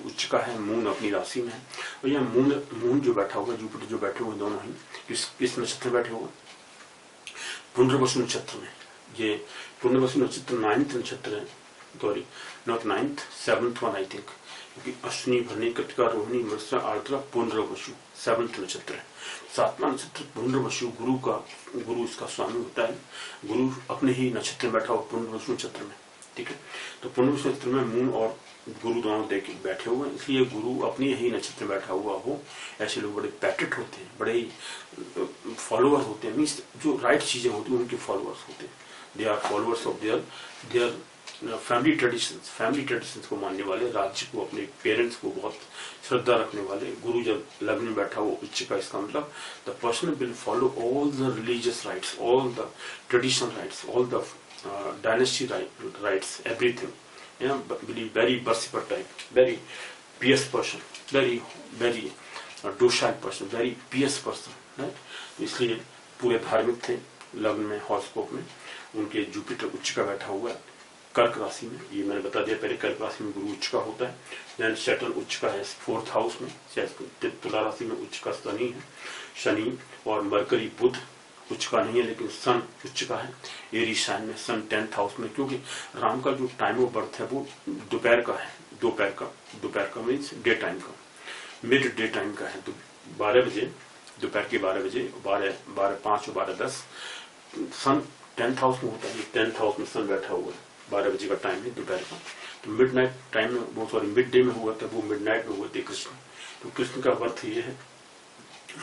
उच्च का है, मून अपनी राशि में है। और यह मून जो बैठा हुआ है, जुपिटर जो बैठे हुए दोनों ही किस नक्षत्र बैठे हुए, पुनर्वसु नक्षत्र में। ये पुनर्वसु नक्षत्र 9th नक्षत्र है, sorry not 9th, 7th one I think, क्योंकि अश्विनी, भरणी, कृतिका, रोहिणी, मृगशिरा, आर्द्रा, पुनर्वसु 7th नक्षत्र है। 7वां नक्षत्र पुनर्वसु, गुरु इसका स्वामी होता है, गुरु अपने ही नक्षत्र में बैठा हुआ पुनर्वसु नक्षत्र में, ठीक है। तो पुनर्वसु नक्षत्र में मून और गुरु दोनों देख बैठे हुए हैं, इसलिए गुरु अपने ही नक्षत्र में बैठा हुआ हो, ऐसे लोग बड़े पैकेट होते हैं, बड़े ही फॉलोअर होते हैं, मीन्स जो राइट चीजें होती हैं उनके फॉलोअर्स होते हैं। They are followers of their family traditions को मानने वाले, राज्य को, अपने पेरेंट्स को बहुत श्रद्धा रखने वाले। गुरु जब लग्न में बैठा हो उच्च का, इसका मतलब the person will follow all the religious rights, all the traditional rights, all the dynasty rights, everything, you know, very versatile type, very pious person, very docile person, very pious person, right? इसलिए पूरे धार्मिक थे। लग्न में horoscope में उनके Jupiter उच्च का बैठा हुआ है कर्क राशि में, ये मैंने बता दिया पहले, कर्क राशि में गुरु उच्च का होता है। देन सैटर्न उच्च का है 4th हाउस में, तुला राशि में उच्च का शनि और मरकरी, बुध उच्च का नहीं है, लेकिन सन उच्च का है एरीज साइन में, सन 10th हाउस में। क्योंकि राम का जो टाइम ऑफ बर्थ है वो दोपहर का है, दोपहर का मीन्स डे टाइम का, मिड डे टाइम का है, 12 बजे, दोपहर के 12 बजे, 12:05 और 12:10 सन 10th हाउस में होता है। 10th हाउस में सन बैठा हुआ है, 12 बजे का टाइम है दोपहर का। तो मिड नाइट टाइम में, वो सॉरी मिड डे में हुआ था, वो मिड नाइट में हुए थे कृष्ण। तो कृष्ण का बर्थ ये है,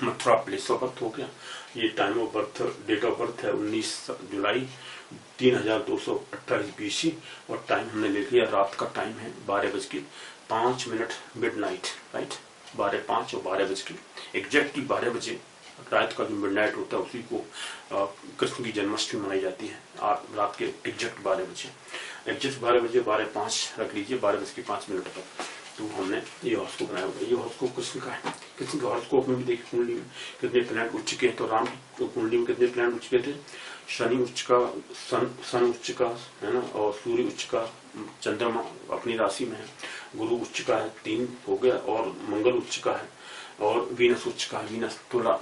मथुरा प्लेस ऑफ बर्थ हो गया। ये time of birth, date of birth है 19 जुलाई 3228 BC, और टाइम हमने ले लिया, रात का टाइम है 5 मिनट मिडनाइट, राइट, 12:05 और 12 बज के एग्जैक्टली 12 बजे रात का जो मिडनाइट होता है उसी को कृष्ण की जन्माष्टमी मनाई जाती है। रात के एग्जैक्ट 12 बजे, एग्जैक्ट 12 बजे 12:05 रख लीजिए, 12:05 तक। तो हमने ये हॉरोस्कोप बनाया हुआ है। ये हॉरोस्कोप कृष्ण का है। कृष्ण के हॉरोस्कोप में भी देखिए कुंडली में कितने प्लैनेट उच्च के हैं। तो राम की कुंडली में कितने प्लैनेट उच्च के थे? शनि उच्च का, सन उच्च का है ना, और सूर्य उच्च का, चंद्रमा अपनी राशि में है, गुरु उच्च का है, 3 हो गया, और मंगल उच्च का है, और वीनस उच्च का है, वीनस तुला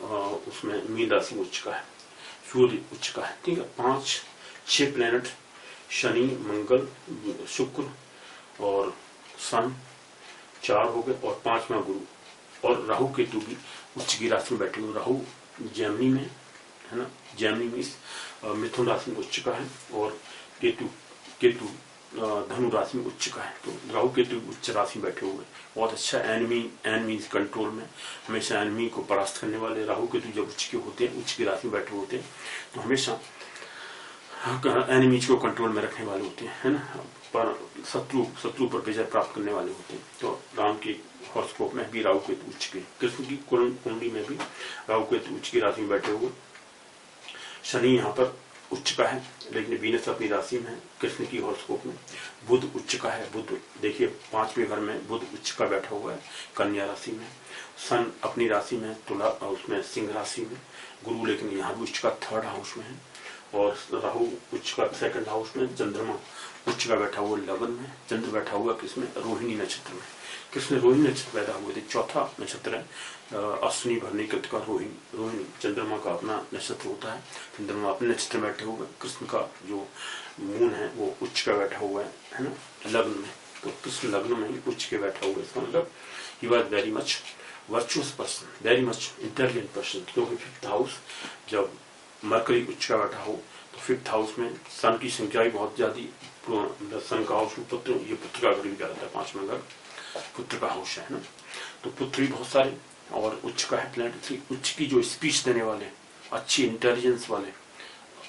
उसमें मीन राशि उच्च का है, सूर्य उच्च का है, ठीक है। 5-6 प्लैनेट शनि, मंगल, शुक्र और सन 4 हो गए, और 5वां गुरु, और राहु केतु भी उच्च की राशि में बैठे हुए। राहु जैमिनी में है ना, जैमिनी में मिथुन राशि में उच्च का है, और केतु धनु राशि में उच्च का है। तो राहु केतु उच्च राशि में बैठे हुए बहुत अच्छा एनिमी कंट्रोल में, हमेशा एनिमी को परास्त करने वाले। राहु केतु जब उच्च के होते हैं, उच्च की राशि में बैठे होते हैं, तो हमेशा एनिमीज को कंट्रोल में रखने वाले होते हैं, है ना, पर शत्रु पर विजय प्राप्त करने वाले होते हैं। तो राम के हॉरोस्कोप में भी राहु केतु उच्च के, कृष्ण की कुंडली में भी राहु केतु उच्च की राशि में बैठे हुए। शनि यहाँ पर उच्च का है, लेकिन वीनस अपनी राशि में है। कृष्ण की हॉरोस्कोप में बुध उच्च का है। बुध देखिए 5वें घर में बुध उच्च का बैठा हुआ है, कन्या राशि में। सन अपनी राशि में तुला, उसमें सिंह राशि में। गुरु लेकिन यहाँ भी उच्च का 3rd हाउस में है, और राहु उच्च का 2nd हाउस में। चंद्रमा उच्च का बैठा हुआ लगन में। चंद्र बैठा हुआ किसमें? रोहिणी नक्षत्र में। कृष्ण रोहिणी नक्षत्र पैदा हुए थे, 4था नक्षत्र है, अश्विनी भरणी कृतिका रोहिणी चंद्रमा का अपना नक्षत्र होता है। चंद्रमा अपने नक्षत्र में बैठे हुए। कृष्ण का जो मून है वो उच्च का बैठा हुआ है ना, लग्न में। तो कृष्ण लग्न में ही उच्च के बैठा हुआ है। इसका मतलब he was very much virtuous person, very much intelligent person. क्योंकि 5th हाउस जब मरकरी उच्च का बैठा हो, तो 5th हाउस में सन की संख्या भी बहुत ज्यादा। सन का हाउस में पुत्र, ये पुत्र का घर भी क्या रहता है, 5वां घर पुत्र का हाउस है ना। तो पुत्र भी बहुत सारे, और उच्च का है प्लैनेट 3। उच्च की जो स्पीच देने वाले, अच्छी इंटेलिजेंस वाले,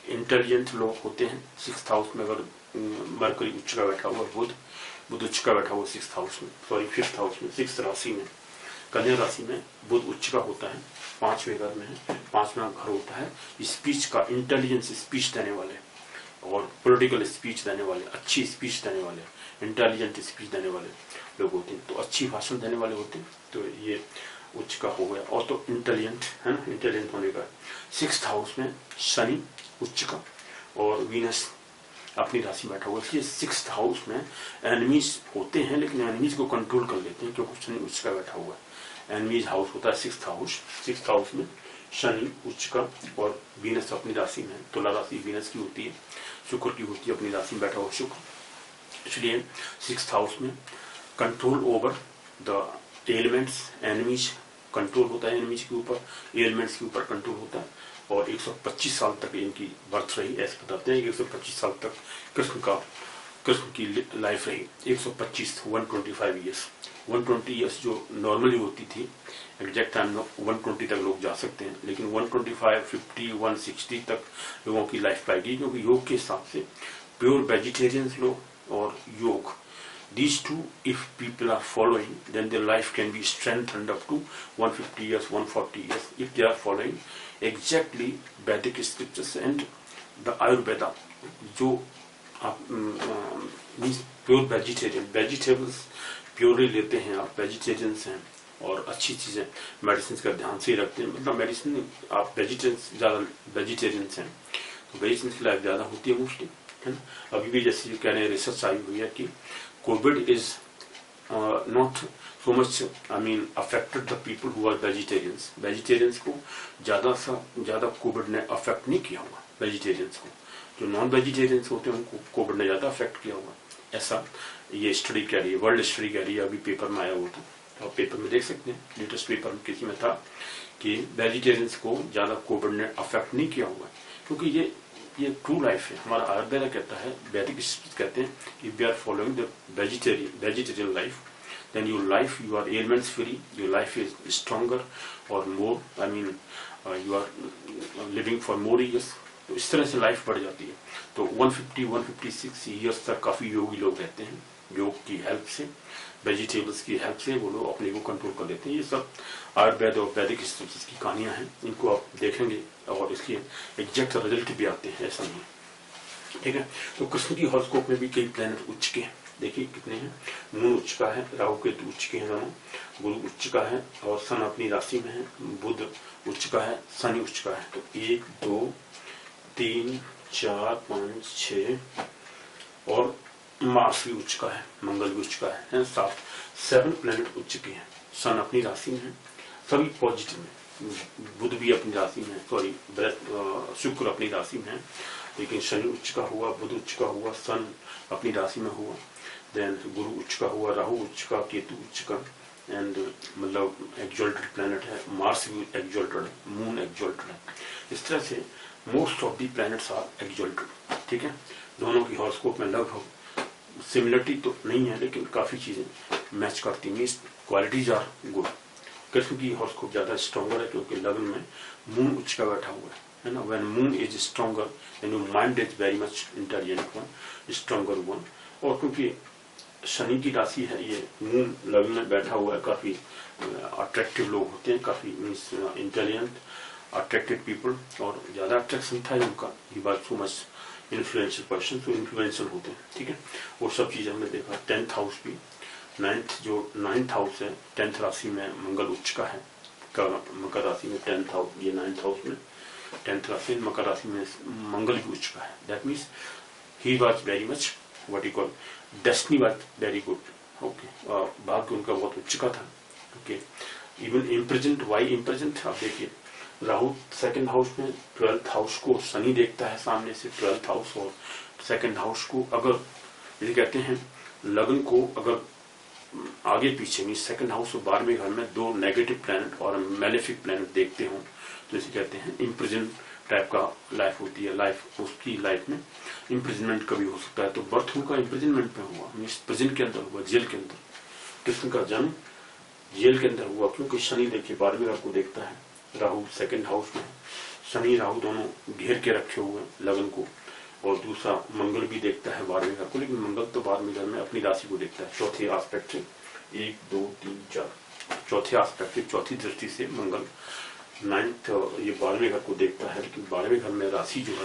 इंटेलिजेंट लोग होते हैं 6th हाउस में। अगर मरकरी उच्च का बैठा हुआ, बुध उच्च का बैठा हुआ 6th हाउस में, सॉरी 5th हाउस में, 6th राशि में, कन्या राशि में बुध उच्च का होता है, 5वें घर में है। 5वां घर होता है स्पीच का, इंटेलिजेंस स्पीच देने वाले, और पॉलिटिकल स्पीच देने वाले, अच्छी स्पीच देने वाले, इंटेलिजेंट स्पीच देने वाले लोग होते हैं। तो अच्छी भाषण देने वाले होते हैं। तो ये उच्च का हो गया, और तो इंटेलिजेंट है ना, इंटेलिजेंट होने का। 6th हाउस में शनि उच्च का, और वीनस अपनी राशि बैठा हुआ है। इसलिए 6th हाउस में एनिमीज होते हैं, लेकिन एनिमीज को कंट्रोल कर लेते हैं, क्योंकि शनि उच्च का बैठा हुआ है। एनिमीज हाउस होता है 6th हाउस। 6th हाउस में शनि उच्च का, और वीनस अपनी राशि में। तुला राशि वीनस की होती है, शुक्र की होती है, अपनी राशि में बैठा हुआ शुक्र। इसलिए 6th हाउस में control over the elements, enemies control होता है, एनिमीज के ऊपर, एलिमेंट्स के ऊपर कंट्रोल होता है। और 125 साल तक इनकी बर्थ रही, ऐसे बताते हैं। 125 साल तक कृष्ण की लाइफ रही। 125 125 ईयर्स, 120 ईयर्स जो नॉर्मली होती थी, एग्जैक्ट टाइम 120 तक लोग जा सकते हैं, लेकिन 125, 50, 160 तक लोगों की लाइफ पाएगी। क्योंकि योग के हिसाब से प्योर वेजिटेरियंस लोग और योग, these two, if people are following, then their life can be strengthened up to 150 years, 140 years, if they are following exactly Vedic scriptures and the Ayurveda, जो आप means pure vegetarian, vegetables purely लेते हैं आप, vegetarians हैं, और अच्छी चीजें, medicine का ध्यान से ही रखते हैं। मतलब मेडिसिन आप वेजिटेरियंस हैं, तो वेजिटेरियन की लाइफ ज्यादा होती है मोस्टली, है ना। अभी भी जैसे जो कह रहे हैं, रिसर्च आई हुई है कि Covid is not so much, I mean affected the people who are vegetarians. Vegetarians को ज्यादा कोविड ने अफेक्ट नहीं किया हुआ। वेजिटेरियंस को, जो नॉन वेजिटेरियंस होते हैं उनको कोविड ने ज्यादा अफेक्ट किया हुआ। ऐसा ये स्टडी कह रही है, वर्ल्ड स्टडी कह रही है। अभी पेपर में आया हुआ था, और पेपर में देख सकते हैं, लेटेस्ट पेपर में किसी में था कि वेजिटेरियंस को ज्यादा कोविड ने अफेक्ट नहीं किया हुआ, क्योंकि ये ट्रू लाइफ है। हमारा आयुर्वेद कहता है, वैदिक कहते हैं कि we are following the vegetarian life, then your life, you are elements free, your life is stronger और more, I mean you are living for more years. तो इस तरह से लाइफ बढ़ जाती है। तो 150-156 ईयर्स तक काफी योगी लोग रहते हैं योग की हेल्प से। वेजिटेबल्स की हेल्प से वो लोग अपने को कंट्रोल कर लेते हैं। ये सब आयुर्वेद और वैदिक रिसर्च की कहानियां हैं, इनको आप देखेंगे और इसके एग्जैक्ट रिजल्ट भी आते हैं, ऐसा नहीं। ठीक है, तो कृष्ण की हॉरोस्कोप में भी कई प्लैनेट उच्च के हैं। देखिए कितने हैं, मून उच्च का है, राहु केतु उच्च के हैं दोनों, गुरु उच्च का है और सन अपनी राशि में है, बुध उच्च का है, शनि उच्च का है। तो 1 2 3 4 5 6 और मार्स भी उच्च का है, मंगल भी उच्च का है, 7 प्लैनेट उच्च के हैं। सन अपनी राशि में है, सभी पॉजिटिव में, बुध भी अपनी राशि में है, सॉरी शुक्र अपनी राशि में है, लेकिन शनि उच्च का हुआ, बुध उच्च का हुआ, सन अपनी राशि में हुआ, देन गुरु उच्च का हुआ, राहु उच्च का, केतु उच्च का, एंड मतलब एक्सॉल्टेड प्लैनेट है, मार्स भी एक्सॉल्टेड है, मून एक्सॉल्टेड है। इस तरह से most of the planets are exalted. ठीक है, दोनों की हॉरोस्कोप में लगभग सिमिलरिटी तो नहीं है, लेकिन काफी चीजें मैच करती हैं, क्वालिटीज आर गुड। कृष्ण की हॉरोस्कोप ज्यादा स्ट्रॉन्गर है क्योंकि लग्न में मून उच्च का बैठा हुआ है ना। When moon is stronger than your mind is very much intelligent one, stronger one. और क्योंकि शनि की राशि है, ये मून लग्न में बैठा हुआ है, काफी अट्रैक्टिव लोग होते हैं, काफी मीन्स इंटेलिजेंट अट्रैक्टिव पीपल, और ज्यादा अट्रैक्शन था उनका, he was so much influential person, तो इन्फ्लुएंशियल होते हैं। ठीक है, वो सब चीज हमने देखा। 10th हाउस भी, 9th हाउस है, 10th राशि में मंगल उच्च का है, मकर राशि में 10th हाउस, ये 9th हाउस में 10th राशि, मकर राशि में मंगल भी उच्च का है। That means he was very much what you call destiny was very good. Okay, भाग्य उनका बहुत उच्च का था। Okay, even in present, why in present, आप देखिए राहु 2nd हाउस में 12th हाउस को शनि देखता है सामने से, 12th हाउस और 2nd हाउस को। अगर ये कहते हैं लग्न को अगर आगे पीछे में 2nd हाउस और 12वें घर में 2 नेगेटिव प्लैनेट और मैलेफिक प्लैनेट देखते हो तो इसे कहते हैं इम्प्रिजन टाइप का लाइफ होती है। लाइफ, उसकी लाइफ में इम्प्रिजनमेंट कभी हो सकता है। तो बर्थ उनका इम्प्रिजनमेंट में हुआ, मीन्स प्रिजन के अंदर हुआ, जेल के अंदर। कृष्ण का जन्म जेल के अंदर हुआ, क्योंकि शनि देखिए 12वें घर को देखता है, राहु 2nd हाउस में, शनि राहु दोनों घेर के रखे हुए लग्न को, और दूसरा मंगल भी देखता है 12वें घर को, लेकिन मंगल तो 12वें घर में अपनी राशि को देखता है। चौथे आस्पेक्ट से 1 2 3 4, चौथे आस्पेक्ट से, चौथी दृष्टि से मंगल 9th ये 12वें घर को देखता है, लेकिन 12वें घर में राशि जो है